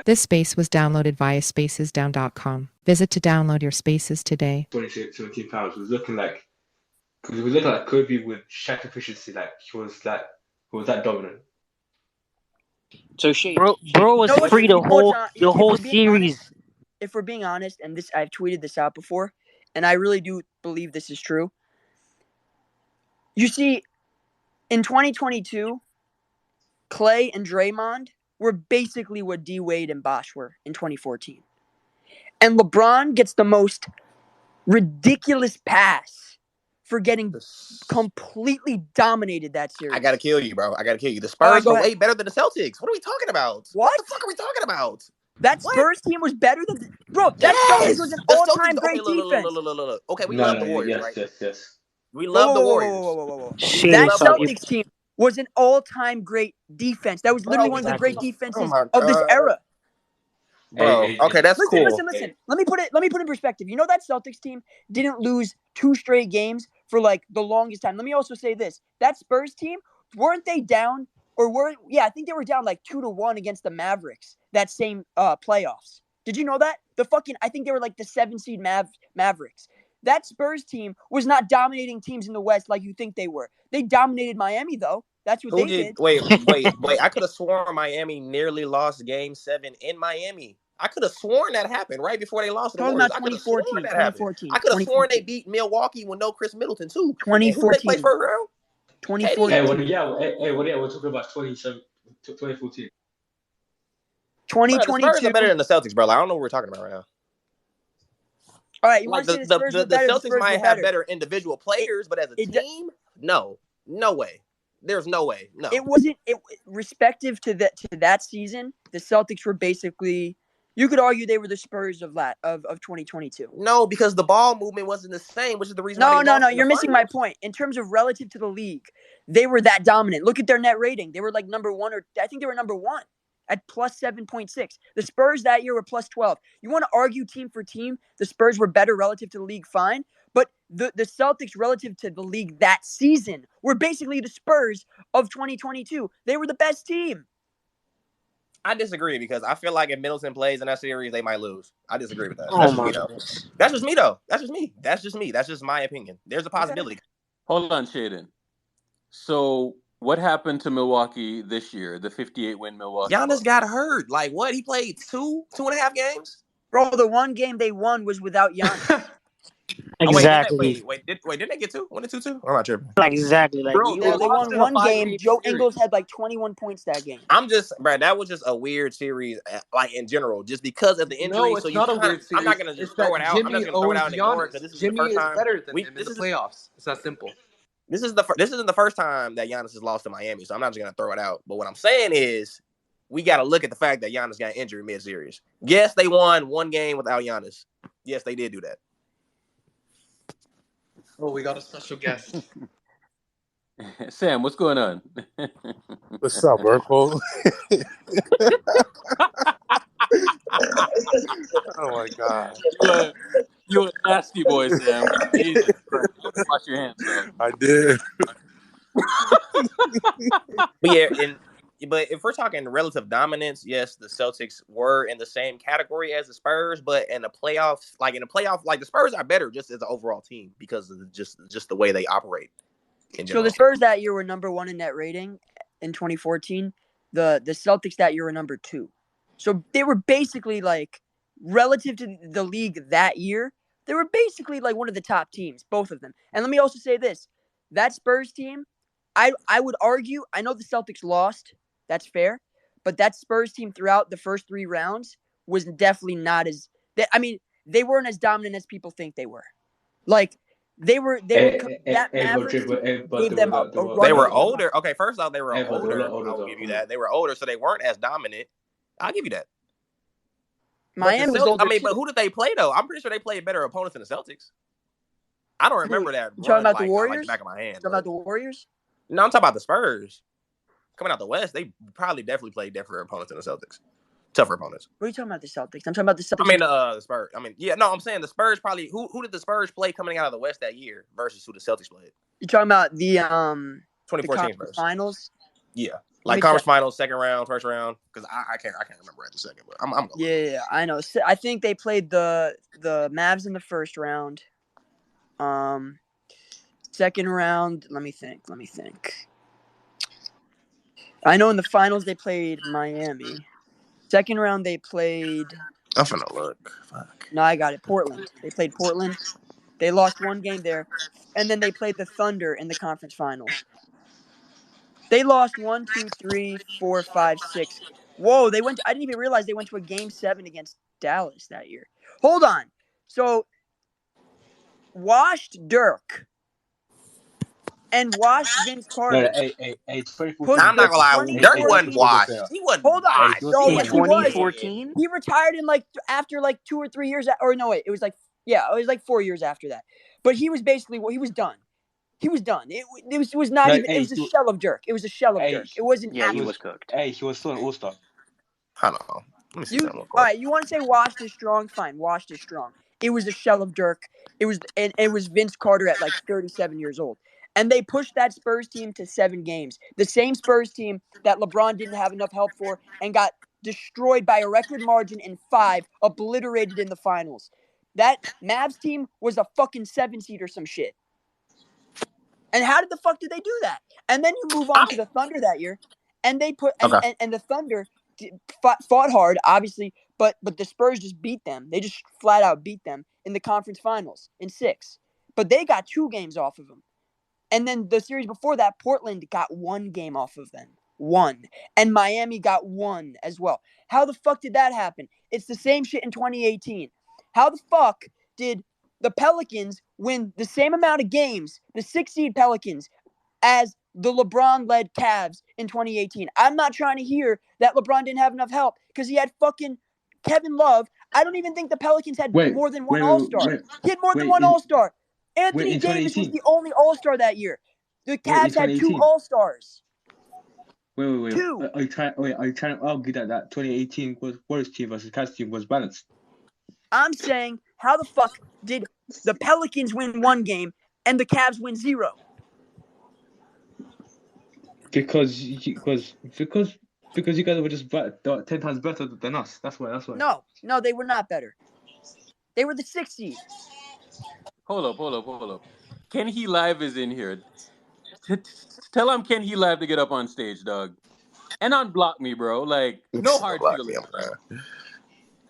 This space was downloaded via spacesdown.com. Visit to download your spaces today.
17 pounds was looking like, because it was looking like Kobe with Shaq efficiency. Like he was that dominant.
So Shade,
Bro was
No,
free the whole
if we're being
series.
If we're being honest, and this I've tweeted this out before, and I really do believe this is true. You see, in 2022, Clay and Draymond were basically what D Wade and Bosh were in 2014. And LeBron gets the most ridiculous pass for getting completely dominated that series.
I gotta kill you, bro. I gotta kill you. The Spurs
go
are
ahead.
way better than the Celtics. What are we talking about?
What
the fuck are we talking about?
That Spurs team was better than Celtics was an
The
all-time
Celtics-
great defense.
Look. Okay, we love the Warriors, right?
Yes.
We love the Warriors.
Whoa.
Shit,
That
stop
Celtics team was an all-time great defense. That was literally one of the great defenses of this era.
Bro, okay, that's cool.
Listen. Let me put it in perspective. You know that Celtics team didn't lose 2 straight games for like the longest time. Let me also say this. That Spurs team, weren't they down I think they were down like 2-1 against the Mavericks that same playoffs. Did you know that? I think they were like the 7 seed Mavericks. That Spurs team was not dominating teams in the West like you think they were. They dominated Miami though. That's what they did.
Wait. I could have sworn Miami nearly lost Game 7 in Miami. I could have sworn that happened right before they lost to the Warriors. I could have sworn that happened. I could have sworn they beat Milwaukee with no Chris Middleton too.
2014.
Who they play first round?
2014.
We're talking about 2014.
2022.
The Spurs are better than the Celtics, bro. I don't know what we're talking about right now.
All right, you want to say the Spurs were better?
The Celtics
Spurs
might
were
have better individual players, but as a team, no way. There's no way. No.
It wasn't. Respective to that season, the Celtics were basically You could argue they were the Spurs of 2022.
No, because the ball movement wasn't the same, which is the reason why they
No.
lost in the
You're missing my
finals.
point. In terms of relative to the league, they were that dominant. Look at their net rating. They were like number one, or I think they were number one at plus 7.6. The Spurs that year were plus 12. You want to argue team for team, the Spurs were better relative to the league, fine. But the Celtics relative to the league that season were basically the Spurs of 2022. They were the best team.
I disagree because I feel like if Middleton plays in that series, they might lose. I disagree with that.
Oh
That's
my
just me, though.
goodness.
That's just me, though. That's just me. That's just me. That's just my opinion. There's a possibility.
Hold on, Shaden. So what happened to Milwaukee this year? The 58-win Milwaukee.
Giannis got hurt. Like what? He played 2.5 games.
Bro, the one game they won was without Giannis.
Exactly.
Didn't they get 2? Won it 2-2? I'm not tripping.
Like exactly. Like
Bro,
Yeah, they won
lost in a
one
5-game
game. Joe
series.
Ingles had like 21 points that game.
I'm just, bro. That was just a weird series, like in general, just because of the injury.
No, it's
so you
not a
kinda,
weird series.
I'm not gonna just
It's
throw
that
it out. I'm
Jimmy
not gonna throw it out and ignore it
owns
because this is
Jimmy
the first
is
time.
better than him in the playoffs. It's that simple.
This isn't the first time that Giannis has lost to Miami, so I'm not just gonna throw it out. But what I'm saying is, we got to look at the fact that Giannis got injured mid-series. Yes, they won one game without Giannis. Yes, they did do that.
Oh, we got a special guest.
Sam, what's going on?
What's up, Urkel? Oh my God!
You a nasty boy, Sam. Jesus Christ. Wash your hands, though.
I did.
But if we're talking relative dominance, yes, the Celtics were in the same category as the Spurs. But in the playoffs, like the Spurs are better just as an overall team because of just the way they operate.
So the Spurs that year were number one in net rating in 2014. The Celtics that year were number 2. So they were basically like, relative to the league that year, they were basically like one of the top teams, both of them. And let me also say this. That Spurs team, I would argue, I know the Celtics lost. That's fair. But that Spurs team throughout the first 3 rounds was definitely not as... they weren't as dominant as people think they were. Like... They were that Mavericks gave them a run.
They were older. Okay, first off, they were older. I'll give you that. They were older, so they weren't as dominant. I'll give you that.
Miami was older.
But who did they play though? I'm pretty sure they played better opponents than the Celtics. I don't remember that.
You talking about the Warriors?
Like back of my hand.
Talking about the Warriors?
No, I'm talking about the Spurs. Coming out the West, they definitely played different opponents than the Celtics. Tougher opponents.
What are you talking about? The Celtics? I'm talking about the Celtics.
I mean, the Spurs. I'm saying the Spurs probably. Who did the Spurs play coming out of the West that year versus who the Celtics played?
You talking about the
2014
Spurs finals?
Yeah, like conference finals, second round, first round. Because I can't remember at the second, but I'm going.
Yeah, I know. I think they played the Mavs in the first round. Second round. Let me think. I know in the finals they played Miami. Second round, they played...
I'm finna look. Fuck.
No, I got it. Portland. They played Portland. They lost one game there. And then they played the Thunder in the conference finals. They lost 1, 2, 3, 4, 5, 6. Whoa, they went... I didn't even realize they went to a Game 7 against Dallas that year. Hold on. So, washed Dirk and washed Vince Carter.
I'm not gonna lie. Dirk wasn't washed. He wasn't.
Hold on.
No,
in
2014,
he retired in after 2 or 3 years. It was 4 years after that. But he was basically he was done. He was done. It was not even. It was a shell of Dirk. It was a shell of Dirk. It wasn't.
Yeah, he was cooked.
He was still an All-Star.
I don't know. Let me see that real quick.
All right, you want to say washed is strong? Fine, washed is strong. It was a shell of Dirk. It was Vince Carter at 37 years old. And they pushed that Spurs team to 7 games. The same Spurs team that LeBron didn't have enough help for and got destroyed by a record margin in 5, obliterated in the finals. That Mavs team was a fucking 7 seed or some shit. And how did the fuck did they do that? And then you move on to the Thunder that year, and they put and the Thunder fought hard, obviously, but the Spurs just beat them. They just flat out beat them in the conference finals in 6. But they got 2 games off of them. And then the series before that, Portland got 1 game off of them. 1. And Miami got 1 as well. How the fuck did that happen? It's the same shit in 2018. How the fuck did the Pelicans win the same amount of games, the 6-seed Pelicans, as the LeBron-led Cavs in 2018? I'm not trying to hear that LeBron didn't have enough help because he had fucking Kevin Love. I don't even think the Pelicans had more than one All-Star. He had more than one All-Star. Anthony Davis was the only All-Star that year. The Cavs had 2 All-Stars.
Wait.
2.
Are you trying to argue that 2018 Warriors team versus Cavs team was balanced?
I'm saying, how the fuck did the Pelicans win 1 game and the Cavs win 0?
Because you guys were just 10 times better than us. That's why.
No, they were not better. They were the 6th seed.
Hold up. Ken He Live is in here. Tell him Ken He Live to get up on stage, dog. And unblock me, bro. Like, no hard feelings.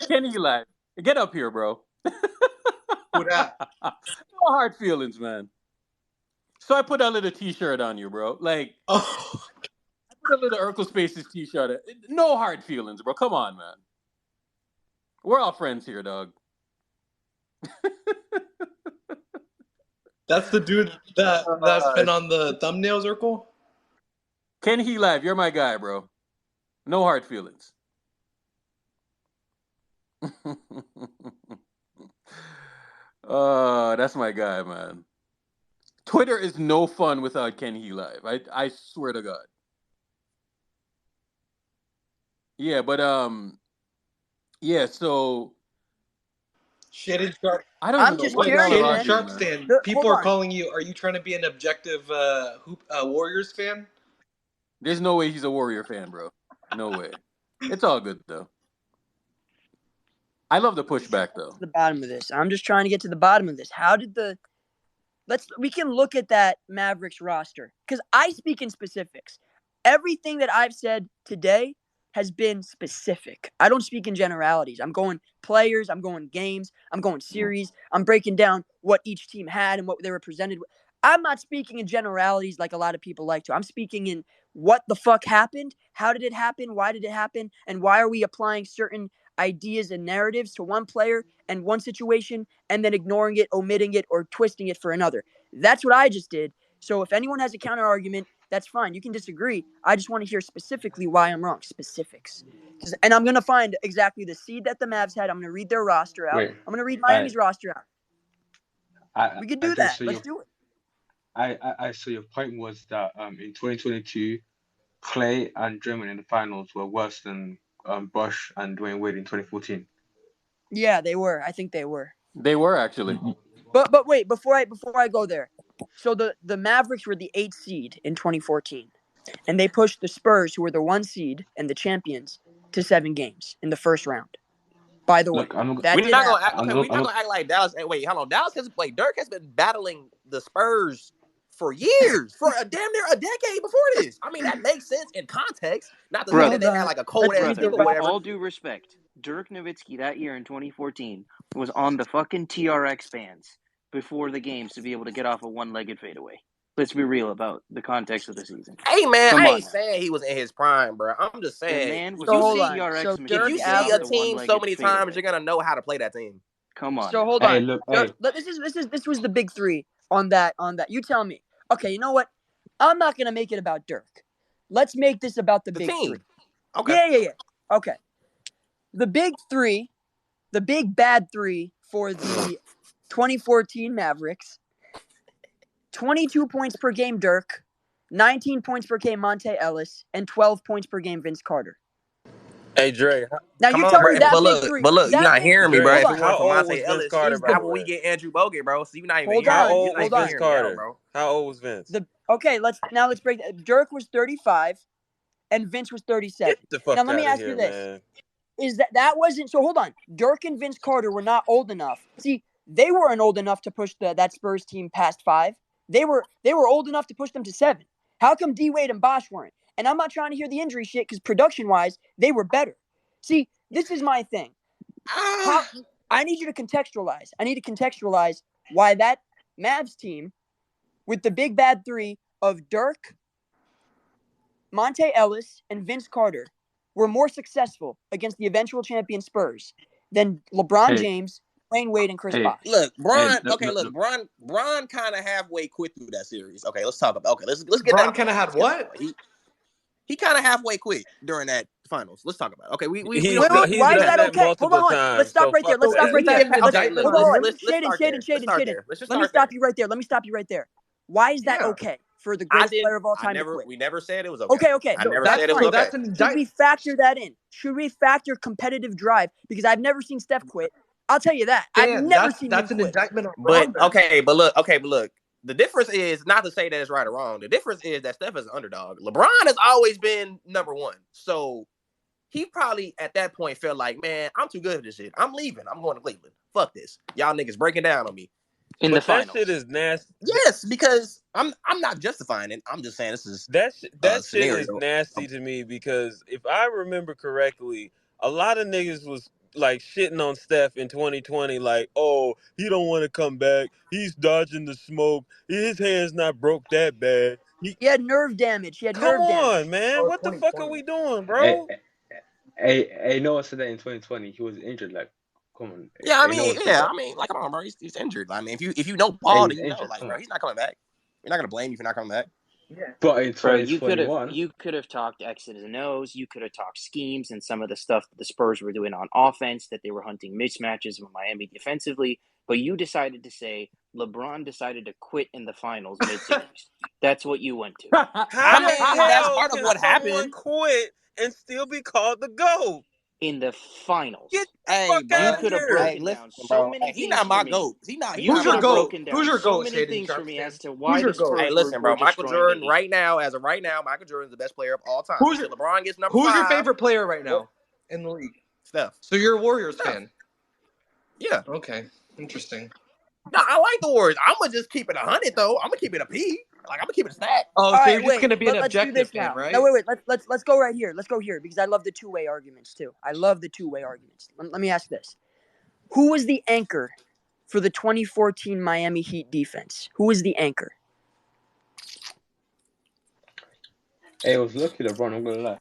Ken He Live, get up here, bro.
Who that?
No hard feelings, man. So I put a little t-shirt on you, bro. Like, I put a little Urkel Spaces t-shirt on. No hard feelings, bro. Come on, man. We're all friends here, dog.
That's the dude that's been on the thumbnails, Urkel?
Ken He Live, you're my guy, bro. No hard feelings. That's my guy, man. Twitter is no fun without Ken He Live. I swear to God. Yeah, but so
Shannon Sharp.
I'm just curious,
Shannon
man.
Sharp stand. People are calling you. Are you trying to be an objective Warriors fan?
There's no way he's a Warrior fan, bro. No way. It's all good though. I love the pushback though.
The bottom of this. I'm just trying to get to the bottom of this. How did we can look at that Mavericks roster because I speak in specifics. Everything that I've said today has been specific. I don't speak in generalities. I'm going players, I'm going games, I'm going series. I'm breaking down what each team had and what they were presented with. I'm not speaking in generalities like a lot of people like to. I'm speaking in what the fuck happened, how did it happen, why did it happen, and why are we applying certain ideas and narratives to one player and one situation and then ignoring it, omitting it, or twisting it for another. That's what I just did. So if anyone has a counter argument, that's fine. You can disagree. I just want to hear specifically why I'm wrong. Specifics. And I'm going to find exactly the seed that the Mavs had. I'm going to read their roster out. I'm going to read Miami's roster out. We could do that. Let's do it.
I so your point was that in 2022, Clay and Draymond in the finals were worse than Bosh and Dwayne Wade in 2014.
Yeah, they were. I think they were.
They were actually.
But wait, before I go there. So the Mavericks were the 8th seed in 2014. And they pushed the Spurs, who were the 1 seed and the champions, to 7 games in the first round. By the way,
we're not gonna act like Dallas. Hey, wait, hold on. Dirk has been battling the Spurs for years, for a damn near a decade before this. I mean, that makes sense in context. Not to say that they had like a cold ass or whatever.
With all due respect, Dirk Nowitzki that year in 2014 was on the fucking TRX bands before the games to be able to get off a one-legged fadeaway. Let's be real about the context of the season.
Hey, man, I ain't saying he was in his prime, bro. I'm just saying.
Man was
if you see a team so many times, you're going to know how to play that team.
Come on.
So hold on. Look, this was the big 3 on that. You tell me. Okay, you know what? I'm not going to make it about Dirk. Let's make this about the big
team.
3.
Okay.
Yeah. Okay. The big 3, the big bad 3 for the 2014 Mavericks. 22 points per game Dirk, 19 points per game Monte Ellis, and 12 points per game Vince Carter.
Hey, Dre.
Now you tell me that big 3.
But look, you're not hearing me, bro. If it weren't for Monte
Ellis,
Ellis, how will we get Andrew Bogut, bro? So you're not even
hearing How old was Vince Carter, bro? How old was Vince?
Let's break that. Dirk was 35, and Vince was 37.
Get the fuck
now let me ask you this:
man.
Is that wasn't so? Hold on, Dirk and Vince Carter were not old enough. See, they weren't old enough to push that Spurs team past 5. They were old enough to push them to 7. How come D Wade and Bosh weren't? And I'm not trying to hear the injury shit because production-wise, they were better. See, this is my thing. I need you to contextualize. I need to contextualize why that Mavs team with the big bad 3 of Dirk, Monte Ellis, and Vince Carter were more successful against the eventual champion Spurs than LeBron James, Dwayne Wade, and Chris Bosh.
Look, Bron. Bron kind of halfway quit through that series. Okay, let's talk about. Okay, let's get.
Bron kind of had what?
He kind of halfway quit during that finals. Let's talk about it. Okay, we
He's
don't.
done- he's
why is
done
that
that
okay? Hold
multiple
on.
times,
Let's stop
so
right there.
fuck
Let's stop
that.
right there.
Okay,
Okay,
look,
Hold on.
let's start there. Let's start there. Let's just
Let me
start
stop you right there. Let me stop you right there. Why is that
Yeah.
okay for the greatest player of all time to quit?
We never said it was okay.
Okay.
I
No,
never
that's
said it was
so
okay.
that's an
Should we
indictment.
factor that in? Should we factor competitive drive? Because I've never seen Steph quit. I'll tell you that. I've
Dan,
never seen him
that's an
quit.
indictment on
But
Bron.
but look. The difference is not to say that it's right or wrong. The difference is that Steph is an underdog. LeBron has always been number one. So he probably at that point felt like, man, I'm too good for this shit. I'm leaving. I'm going to Cleveland. Fuck this. Y'all niggas breaking down on me.
In the
But that
finals.
shit is nasty.
Yes, because I'm not justifying it. I'm just saying this is
That shit
scenario.
is nasty to me because if I remember correctly, a lot of niggas was like shitting on Steph in 2020, like, oh, he don't want to come back. He's dodging the smoke. His hand's not broke that bad.
He had nerve damage.
Come on, man. What the fuck are we doing, bro?
Hey, no one said that in 2020. He was injured. Like, come on.
Yeah, I
Hey, no
mean,
one said that.
like, come on, bro. He's injured. I mean, if you know Paul,
He's
then you know,
injured,
like,
come
bro,
on.
he's not coming back. We're not gonna blame you for not coming back.
Yeah.
But in
Bro,
2021,
you could have talked X's and O's. You could have talked schemes and some of the stuff that the Spurs were doing on offense, that they were hunting mismatches with Miami defensively. But you decided to say LeBron decided to quit in the finals mid-series. That's what you went to.
How the
that's
hell
part of
can
what
someone
happened.
quit and still be called the GOAT?
In the finals.
Get the
Hey,
fuck
bro.
You
out
could have
here.
broken
listen,
down so
bro.
many
Hey, he
things
not my
for me.
goat. He not.
You
Who's your
could have
goat?
broken down
Who's your
so
goat,
many
Shady
things for
Sharks
me
fan?
as to why
Who's your
the
goat?
Spurs
Hey, listen,
were
bro. Michael
destroying
Jordan,
KD.
right now, Michael Jordan is the best player of all time.
Who's
Until LeBron gets number
Who's
5.
your favorite player right now in the league?
Steph.
So you're a Warriors
Steph.
fan.
Yeah.
Okay, interesting.
No, I like the Warriors. I'm gonna just keep it 100 though. I'm gonna keep it a P. Like, I'm gonna keep it a stat.
Oh,
All
so
right,
you're just gonna be an
let's do
objective
this
fan,
now.
right?
No, wait. Let's go right here. Let's go here because I love the two-way arguments too. I love the two-way arguments. Let me ask this: who was the anchor for the 2014 Miami Heat defense? Who was the anchor?
hey, it was lucky LeBron. I'm gonna lie.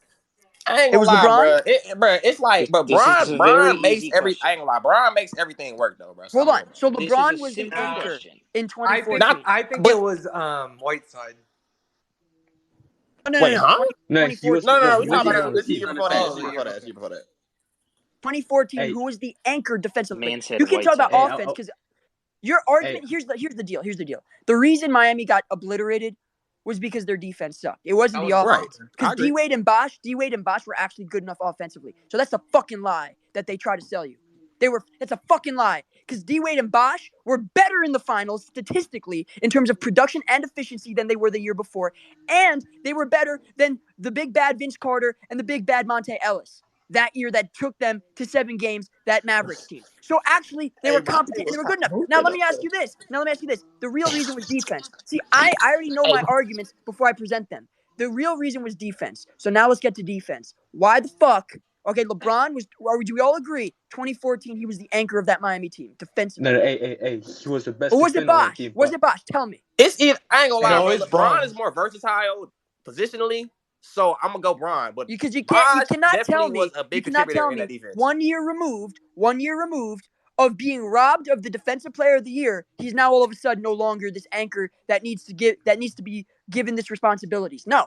I ain't
It
gonna
was
lie,
LeBron?
bro. It's like, but
This is a very
Bron makes
easy
every.
question.
I ain't gonna lie, Bron makes everything work though, bro. So
Hold
I'm
on.
gonna go
So
Bron.
This is a
LeBron was the
simple
anchor
question.
in
I
2014.
think
but-
it was Whiteside.
No.
Wait, huh?
No, he was.
2014.
No.
he
We
was
talking
here
about
for the
this year
season.
before that.
Oh,
This year before that. This year before that.
2014,
Hey.
who was the anchor defensively?
Man said
You can talk about
Whiteside.
Hey,
offense because your argument.
Hey.
Here's the deal. The reason Miami got obliterated was because their defense sucked. It wasn't the
That was
offense.
right. I
Because
agree.
D-Wade and Bosh were actually good enough offensively. So that's a fucking lie that they try to sell you. That's a fucking lie. Because D-Wade and Bosh were better in the finals statistically in terms of production and efficiency than they were the year before. And they were better than the big bad Vince Carter and the big bad Monte Ellis that year that took them to 7 games, that Mavericks team. So actually, they were competent. They were good enough. Now let me ask you this. The real reason was defense. See, I already know my arguments before I present them. The real reason was defense. So now let's get to defense. Why the fuck? Okay, LeBron was, or do we all agree, 2014, he was the anchor of that Miami team, defensively.
No, hey, he was the best.
Or was it
defender on the
Bosh?
team,
Was
but-
it Bosh? Tell me.
I ain't gonna lie,
No,
bro.
it's
LeBron
Bron.
is more versatile positionally, so I'm gonna go Bron. But
Because you
Bosh
cannot tell
definitely
me,
was a big contributor in that defense.
1 year removed of being robbed of the defensive player of the year, he's now all of a sudden no longer this anchor that needs to be given this responsibilities. No.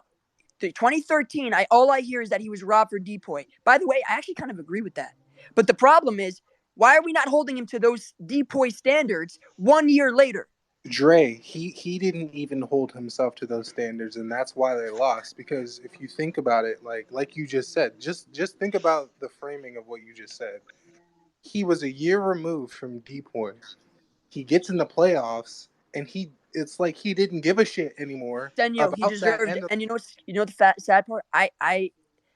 The 2013, all I hear is that he was robbed for Depoy. By the way, I actually kind of agree with that. But the problem is, why are we not holding him to those Depoy standards 1 year later?
Dre, he didn't even hold himself to those standards, and that's why they lost. Because if you think about it, like you just said, just think about the framing of what you just said. He was a year removed from Depoy. He gets in the playoffs, and it's like he didn't give a shit anymore.
Senyo, he deserved it. And you know the sad part? I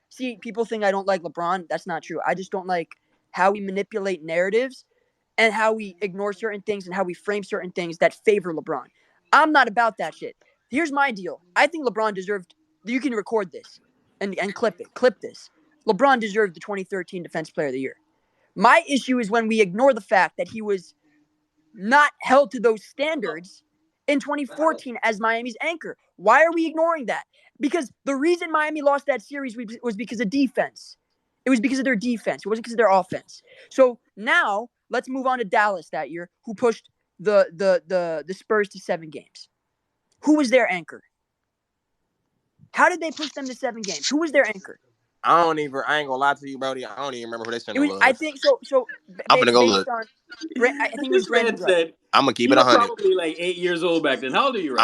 see people think I don't like LeBron. That's not true. I just don't like how we manipulate narratives and how we ignore certain things and how we frame certain things that favor LeBron. I'm not about that shit. Here's my deal. I think LeBron deserved, you can record this and clip it. Clip this. LeBron deserved the 2013 Defensive Player of the Year. My issue is when we ignore the fact that he was not held to those standards in 2014 as Miami's anchor. Why are we ignoring that? Because the reason Miami lost that series was because of defense. It was because of their defense. It wasn't because of their offense. So now let's move on to Dallas that year, who pushed the Spurs to 7 games. Who was their anchor? How did they push them to 7 games? Who was their anchor?
I ain't gonna lie to you, Brody. I don't even remember who they sent.
I think so.
I'm gonna go look.
I think it was Brandon Wright.
I'm gonna keep it 100.
Probably like 8 years old back then. How old are you?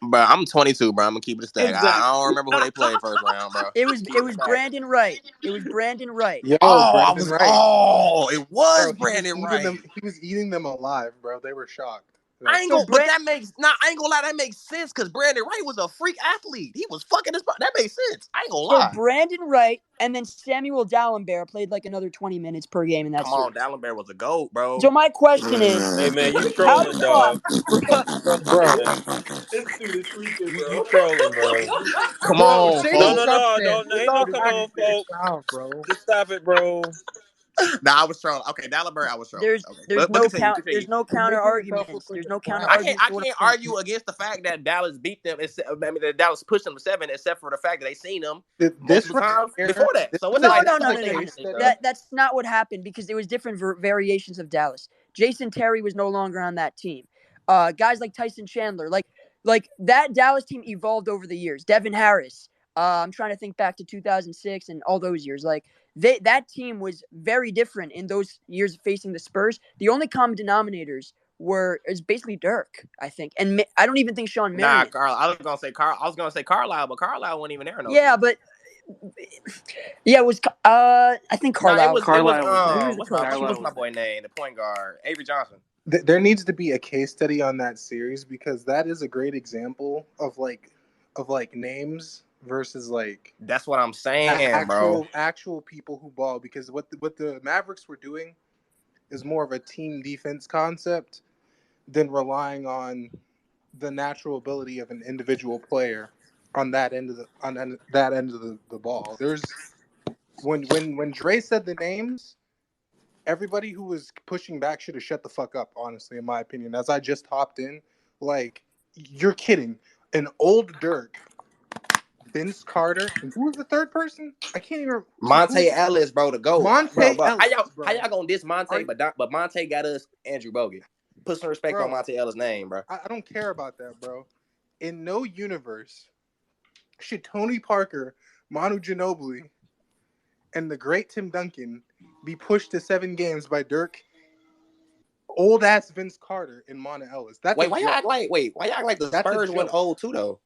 But I'm 22, bro. I'm gonna keep it a stack.
Exactly.
I don't remember who they played first round, bro.
It was Brandon Wright. It was Brandon Wright.
Yo,
Brandon
Wright.
It was Brandon Wright.
He was eating them alive, bro. They were shocked.
I ain't gonna lie, that makes sense because Brandon Wright was a freak athlete. He was fucking this. That makes sense. I ain't gonna lie.
So Brandon Wright and then Samuel Dalembert played like another 20 minutes per game in that series.
Come on, Dalembert was a GOAT, bro.
So my question is,
hey man, you trolling, dog.
Bro.
This dude is freaking, bro.
You trolling, bro.
Come on,
No, ain't no come on, folks.
Bro.
Just stop it, bro.
Nah, I was trolling. Okay, Dalembert, I was trolling.
There's no counter arguments. There's no counter arguments.
I can't argue against the fact that Dallas beat them. That Dallas pushed them to 7, except for the fact that they seen them multiple times before that. So
no. That's not what happened because there was different variations of Dallas. Jason Terry was no longer on that team. Guys like Tyson Chandler, like that Dallas team evolved over the years. Devin Harris. I'm trying to think back to 2006 and all those years. Like that team was very different in those years facing the Spurs. The only common denominators is basically Dirk, I think, and I don't even think Sean Marion.
Nah, Carl. I was gonna say Carlisle, but Carlisle wasn't even there.
It was. I think Carlisle.
What's my boy name? The point guard, Avery Johnson.
There needs to be a case study on that series because that is a great example of names versus
that's what I'm saying, bro.
Actual people who ball, because what the Mavericks were doing is more of a team defense concept than relying on the natural ability of an individual player on that end of the ball. There's when Dre said the names, everybody who was pushing back should have shut the fuck up, honestly, in my opinion. As I just hopped in, you're kidding. An old Dirk, Vince Carter, and who was the third person? I can't even remember.
Monte Ellis, bro, the GOAT.
Ellis.
How y'all gonna diss Monte, but Monte got us Andrew Bogut. Put some respect on Monte Ellis' name, bro.
I don't care about that, bro. In no universe should Tony Parker, Manu Ginobili, and the great Tim Duncan be pushed to 7 games by Dirk, old ass Vince Carter, and Monte Ellis.
Why y'all act like the Spurs went old too though?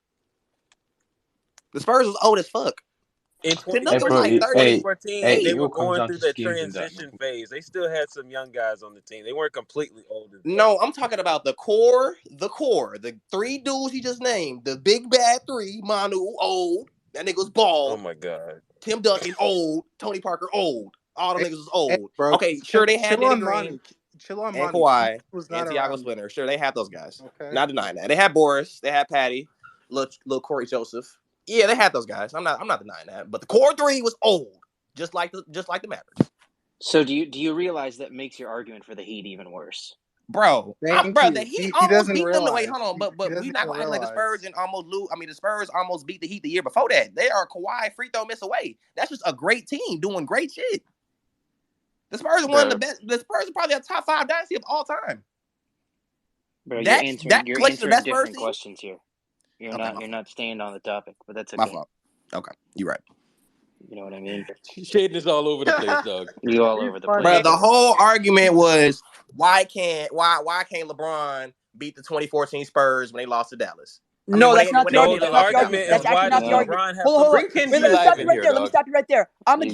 The Spurs was old as fuck.
In 2014, they were going through the transition phase. They still had some young guys on the team. They weren't completely old.
No, I'm talking about the core. The 3 dudes he just named. The big bad 3. Manu, old. That nigga was bald.
Oh, my God.
Tim Duncan, old. Tony Parker, old. All the niggas was old.
Bro,
okay, sure, they had Danny Green.
And
Kawhi. And Thiago Splitter. Sure, they had those guys. Okay. Not denying that. They had Boris. They had Patty. Little Corey Joseph. Yeah, they had those guys. I'm not denying that. But the core 3 was old, just like the Mavericks.
So do you realize that makes your argument for the Heat even worse?
Bro, the Heat almost beat them the way. Hold on, but we not going to act like the Spurs and almost lose. I mean, the Spurs almost beat the Heat the year before that. They are Kawhi free throw miss away. That's just a great team doing great shit. The Spurs are one of the best. The Spurs are probably a top 5 dynasty of all time.
Bro, you're answering different questions here. You're not staying on the topic, but that's okay.
My fault. Okay, you're right.
You know what I mean?
Shading is all over the place, dog.
You all over the place.
Bro, the whole argument was why can't LeBron beat the 2014 Spurs when they lost to Dallas?
That's not the argument. That's actually not the argument. Hold on. Let me stop you right there. I'm a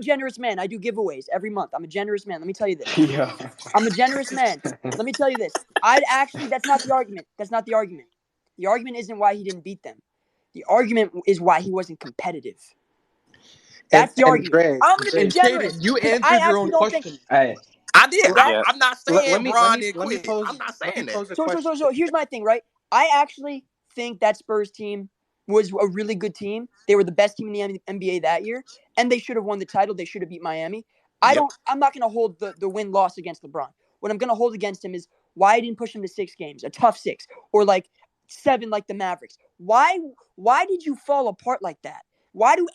generous man. I do giveaways every month. I'm a generous man. Let me tell you this.
Yeah.
I'm a generous man. Let me tell you this. That's not the argument. The argument isn't why he didn't beat them. The argument is why he wasn't competitive. That's the argument. I'm going to be generous.
You answered your own question.
I did. I'm not saying Bron did quit. I'm not saying that.
So here's my thing, right? I actually think that Spurs team was a really good team. They were the best team in the NBA that year, and they should have won the title. They should have beat Miami. I'm not going to hold the win-loss against LeBron. What I'm going to hold against him is why I didn't push him to 6 games, a tough 6, or 7 like the Mavericks. Why did you fall apart like that? Why do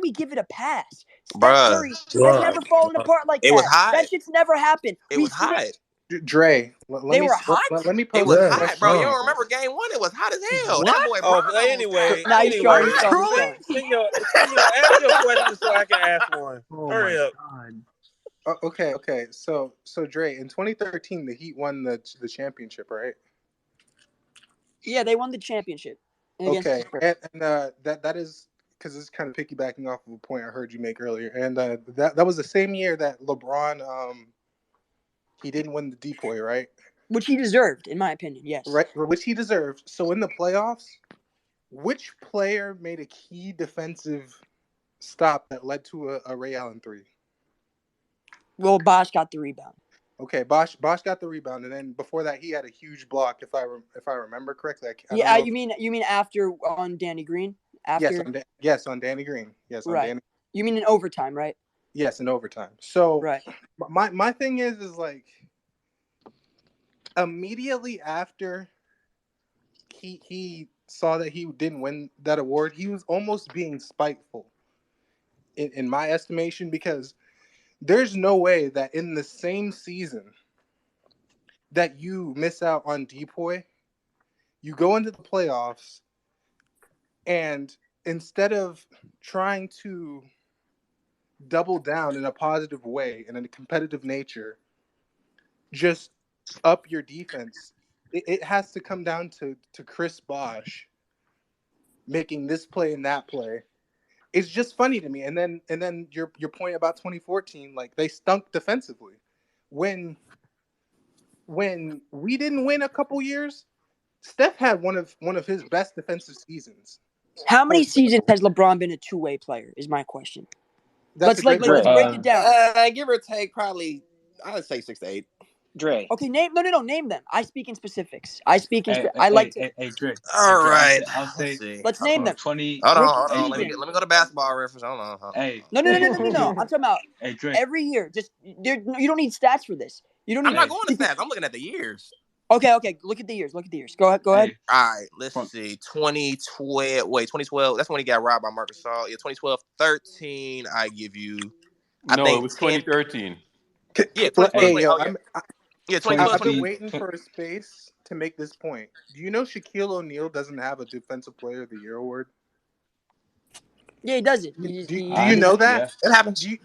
we give it a pass? Steph Curry has never fallen apart like that.
It was hot.
That shit's never happened.
It was hot.
Dre,
They were hot?
Let me
It
pose
was
a
hot,
question.
bro. You don't remember game 1? It was hot as hell.
What?
That boy Bron almost
anyway,
Nah, he's
anyway,
showing.
send your ask your question so I can ask one. Hurry up.
God. Okay. So Dre, in 2013, the Heat won the championship, right?
Yeah, they won the championship.
Okay, and that is because it's kind of piggybacking off of a point I heard you make earlier, and that was the same year that LeBron he didn't win the decoy, right?
Which he deserved, in my opinion. Yes.
Right, which he deserved. So in the playoffs, which player made a key defensive stop that led to a Ray Allen 3?
Well, Bosh got the rebound.
Okay, Bosh got the rebound, and then before that, he had a huge block. If I remember correctly.
You mean after on Danny Green? After
yes, on Danny Green. Yes, on
right.
Danny.
You mean in overtime, right?
Yes, in overtime. So
right.
My thing is like immediately after he saw that he didn't win that award, he was almost being spiteful, in my estimation, because there's no way that in the same season that you miss out on Depoy, you go into the playoffs, and instead of trying to double down in a positive way and in a competitive nature, just up your defense, it has to come down to Chris Bosh making this play and that play. It's just funny to me. And then your point about 2014, like they stunk defensively. When we didn't win a couple years, Steph had one of his best defensive seasons.
How many seasons has LeBron been a two-way player? Is my question. Let's break it down.
Give or take, probably I would say 6 to 8.
Dre.
Okay, name them. I speak in specifics. I
Dre.
All right.
I'll say.
Let's name them.
20.
Hold on. Let me go to Basketball Reference. Hold on.
Hey.
No. I'm talking about every year. Just you don't need stats for this. You don't.
I'm not going to stats. I'm looking at the years.
Okay. Look at the years. Go ahead. All
right. Let's see. 2012. Wait, 2012. That's when he got robbed by Marcus Gasol. Yeah, 2012, 13. I give you. I think
it was 2013.
Yeah, 2012.
Yeah, 2012. I've been waiting for a space to make this point. Do you know Shaquille O'Neal doesn't have a Defensive Player of the Year award?
Yeah, he doesn't.
Do you know that?
Yeah. It happens.
Do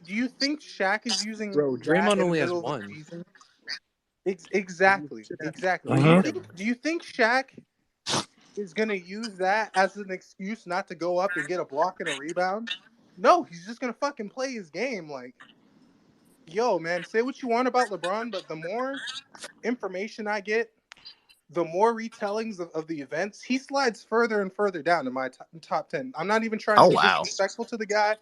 you think Shaq is using?
Draymond only has one.
Exactly. Do you think Shaq is gonna use that as an excuse not to go up and get a block and a rebound? No, he's just gonna fucking play his game. Like, yo, man, say what you want about LeBron, but the more information I get, the more retellings of the events, he slides further and further down in my top 10. I'm not even trying to be disrespectful to the guy,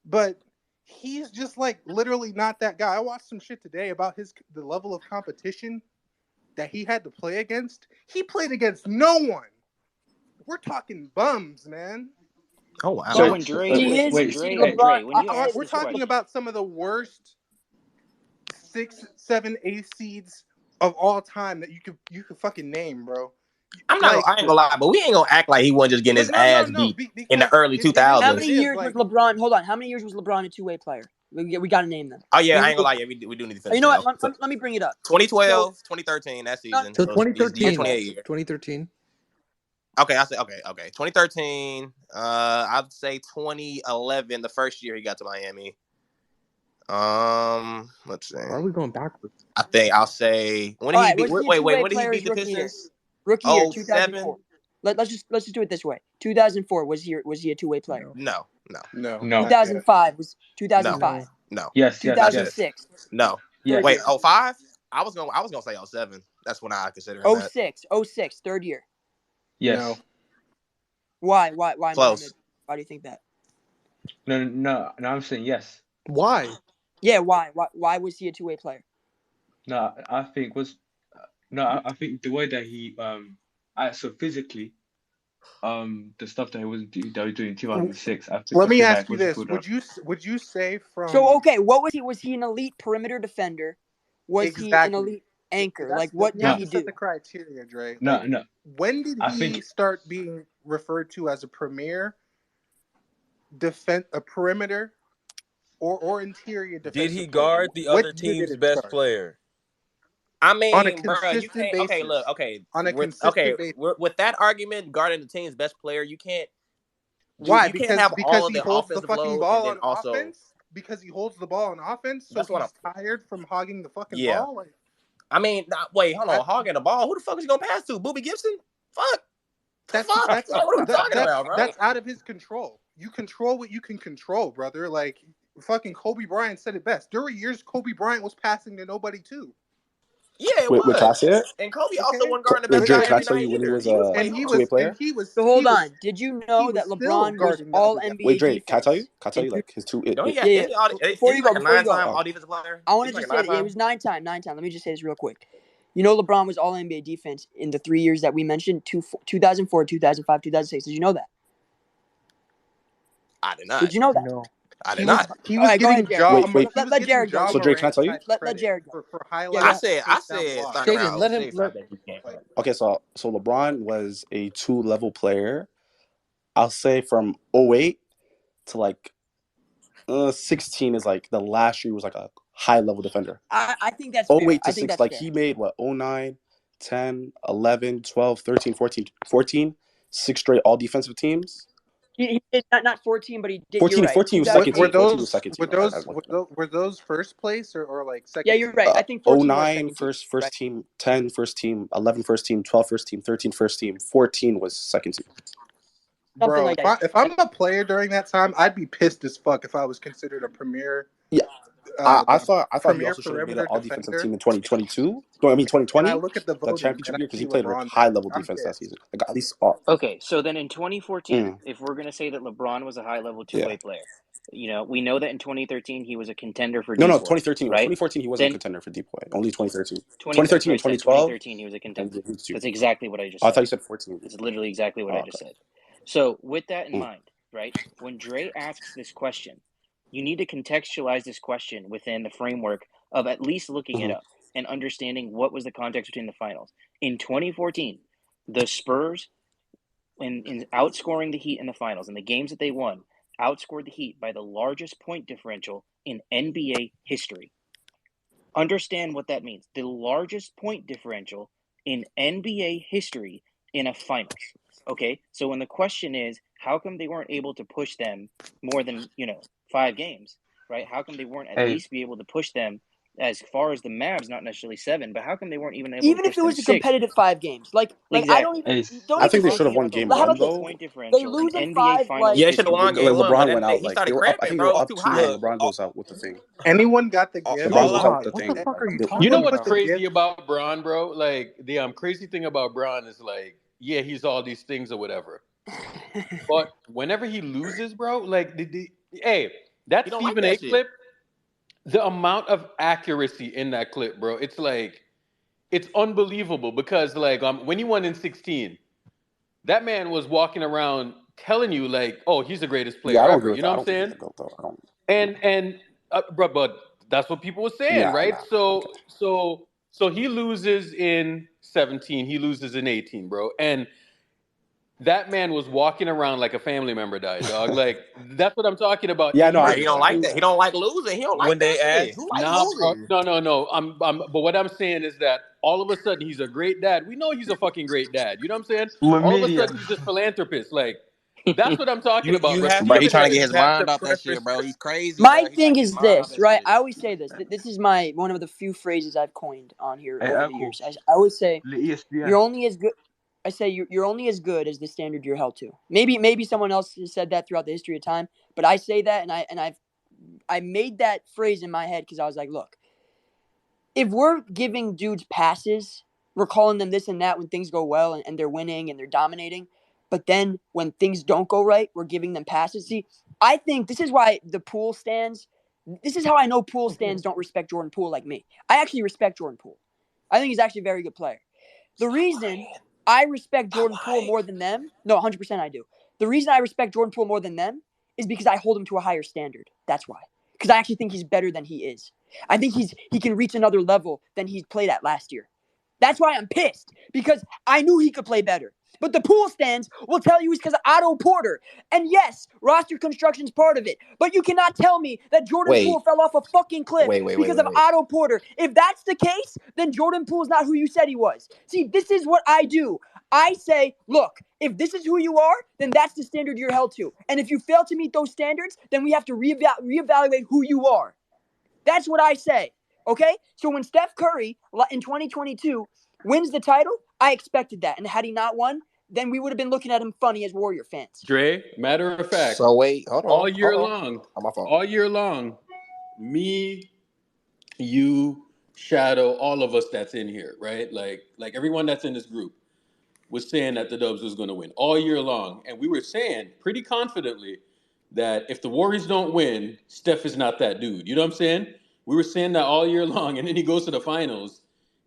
but he's just like literally not that guy. I watched some shit today about the level of competition that he had to play against. He played against no one. We're talking bums, man.
Oh wow! So when Dre,
we're talking about some of the worst 6, 7, 8 seeds of all time that you could fucking name, bro.
I ain't gonna lie, but we ain't gonna act like he wasn't just getting his ass beat in the early 2000s.
How many years was LeBron? Hold on. How many years was LeBron a two-way player? We got to name them.
Oh yeah, I ain't gonna lie. Yeah, we do need to finish.
You know what? Let me bring it up.
2012, 2013, that season.
So 2013.
Okay, I say okay. 2013. I'd say 2011, the first year he got to Miami. Let's see.
Why are we going backwards?
I think I'll say when he beat. Wait, when did he beat the Pistons?
Rookie year, 2004. Let's just do it this way. 2004 was he a two-way player?
No.
2005 was 2005.
No.
Yes.
2006.
No.
Yes.
Wait. 05? I was gonna say 07. That's when I consider him
06, third year.
Yes.
No.
Why?
Close.
Why do you think that?
No. I'm saying yes.
Why?
Yeah. Why was he a two-way player?
No, I think the way that he so physically, the stuff that he was doing in 2006.
Let me ask you this: Would you say from?
So okay, what was he? Was he an elite perimeter defender? Was he an elite anchor? Like what did he do?
That's the criteria, Dre.
No.
When did he start being referred to as a premier a perimeter or interior defender?
Did he guard the other team's best player?
I mean,
on a
bro, you
consistent
can't.
basis.
Okay, look. Okay,
On a consistent basis.
with that argument, guarding the team's best player, you can't.
Why?
You can't have all of
He
the
holds the
offensive
fucking
load
ball
and then
on
also.
offense. Because he holds the ball on offense, so
That's what
he's tired from hogging the fucking
Yeah.
ball. Like,
I mean, wait, hold on, hogging the ball. Who the fuck is he gonna pass to? Booby Gibson? Fuck.
That's
what are we talking about, bro?
That's out of his control. You control what you can control, brother. Like fucking Kobe Bryant said it best. There were years Kobe Bryant was passing to nobody too.
Yeah, it was.
Wait, can I say it?
And Kobe also wasn't guarding the best
Dre,
guy
can I
every
tell
night
you when he
either.
was a two-way player?
So hold on. Did you know that LeBron was all NBA
Wait, Dre,
defense?
can I tell you? Can I tell you like his two?
Don't he
Yeah. Before you go,
a 9-time all defensive player.
I want to just say that it was 9-time. Let me just say this real quick. You know, LeBron was all NBA defense in the 3 years that we mentioned: 2004, 2005, 2006. Did you know that?
I did not.
Did you know that?
No.
I did not.
He was getting job.
Let Jared go.
So Dre, can I tell you?
Let Jared go.
For high
I said starting around
let him.
Okay, so LeBron was a 2-level player. I'll say from 08 to like 16 is like the last year was like a high level defender.
I think that's
08
fair.
to 6, like fair. He made what 09, 10, 11, 12, 13, 14, 6 straight all defensive teams.
He did not 14, but he did.
14 was second team.
Were those first place or like second?
Yeah, you're right. I think 14
09 first team, 10 first team, 11 first team, 12 first team, 13 first team, 14 was second team.
Bro, if I'm a player during that time, I'd be pissed as fuck if I was considered a premier.
Yeah. I thought he also should have made an all defensive team in 2022. No, I mean 2020.
I look at the
championship year because he played like high level defense that season. Like at least.
Okay, so then in 2014, if we're gonna say that LeBron was a high level two-way player, you know, we know that in 2013 he was a contender for.
No, 2013.
Right?
2014 he wasn't a contender for deep boy. Only 2013. 2013 and 2012.
2013 he was a contender. That's exactly what I just said.
I thought you said 14.
That's literally exactly what I just said. So with that in mind, right, when Dre asks this question, you need to contextualize this question within the framework of at least looking it up and understanding what was the context between the finals. In 2014, the Spurs, in outscoring the Heat in the finals, in the games that they won, outscored the Heat by the largest point differential in NBA history. Understand what that means. The largest point differential in NBA history in a finals. Okay, so when the question is, how come they weren't able to push them more than, 5 games, right? How come they weren't at least be able to push them as far as the Mavs, not necessarily 7, but how come they weren't even able to push
if it was a
6?
competitive 5 games? Like
exactly.
I don't even
I think they should have won game 1 though.
Point differential
they lose in
NBA
5.
finals.
Yeah, they should have won game 1.
LeBron went out.
He
Like
started
they were up. I think they were up 2. LeBron goes out with the thing.
Anyone got the gift?
LeBron goes out with the thing.
What the fuck are you talking
You know what's crazy about Bron, bro? Like the crazy thing about Bron is like, yeah, he's all these things or whatever. But whenever he loses, bro, like that Stephen A clip, the amount of accuracy in that clip, bro, it's like it's unbelievable because like when he won in 16, that man was walking around telling you like, oh, he's the greatest player ever. You know what I'm saying? And but that's what people were saying, right? So he loses in 17, he loses in 18, bro, and that man was walking around like a family member died, dog. Like that's what I'm talking about.
Yeah, no,
he don't like that. He don't like losing. He don't like
when they
ask.
Who
losing?
No. But what I'm saying is that all of a sudden he's a great dad. We know he's a fucking great dad. You know what I'm saying? All of a sudden he's just philanthropist. Like that's what I'm talking about.
Bro, he's trying to get his mind off that shit, bro. He's crazy.
My thing is this, right? I always say this. This is one of the few phrases I've coined on here over the years. I always say you're only as good. I say you're only as good as the standard you're held to. Maybe someone else has said that throughout the history of time, but I say that, and I made that phrase in my head because I was like, look, if we're giving dudes passes, we're calling them this and that when things go well and they're winning and they're dominating, but then when things don't go right, we're giving them passes. See, I think this is why the Poole stands. This is how I know Poole stands don't respect Jordan Poole like me. I actually respect Jordan Poole. I think he's actually a very good player. The reason I respect Jordan Poole more than them. No, 100% I do. The reason I respect Jordan Poole more than them is because I hold him to a higher standard. That's why. Because I actually think he's better than he is. I think he can reach another level than he played at last year. That's why I'm pissed. Because I knew he could play better. But the pool stands will tell you it's because of Otto Porter. And yes, roster construction's part of it. But you cannot tell me that Jordan Poole fell off a fucking cliff because of Otto Porter. If that's the case, then Jordan Poole's not who you said he was. See, this is what I do. I say, look, if this is who you are, then that's the standard you're held to. And if you fail to meet those standards, then we have to reevaluate who you are. That's what I say. Okay? So when Steph Curry in 2022 wins the title, I expected that. And had he not won, then we would have been looking at him funny as Warrior fans.
Dre, matter of fact.
So wait, hold on.
All year long, me, you, Shadow, all of us that's in here, right? Like everyone that's in this group was saying that the Dubs was going to win all year long. And we were saying pretty confidently that if the Warriors don't win, Steph is not that dude. You know what I'm saying? We were saying that all year long. And then he goes to the finals.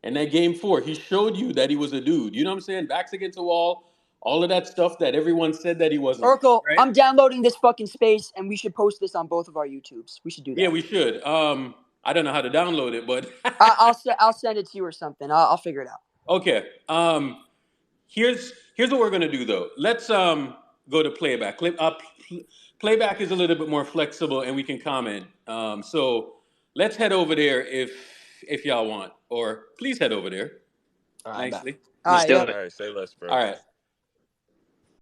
And that game 4, he showed you that he was a dude. You know what I'm saying? Backs against the wall. All of that stuff that everyone said that he wasn't.
Urkel,
right?
I'm downloading this fucking space, and we should post this on both of our YouTubes. We should do that.
Yeah, we should. I don't know how to download it, but
I'll send it to you or something. I'll figure it out.
Okay. Here's what we're gonna do though. Let's go to playback. Playback is a little bit more flexible, and we can comment. So let's head over there if y'all want, or please head over there.
All right,
nicely.
All right,
Say less, bro.
All right.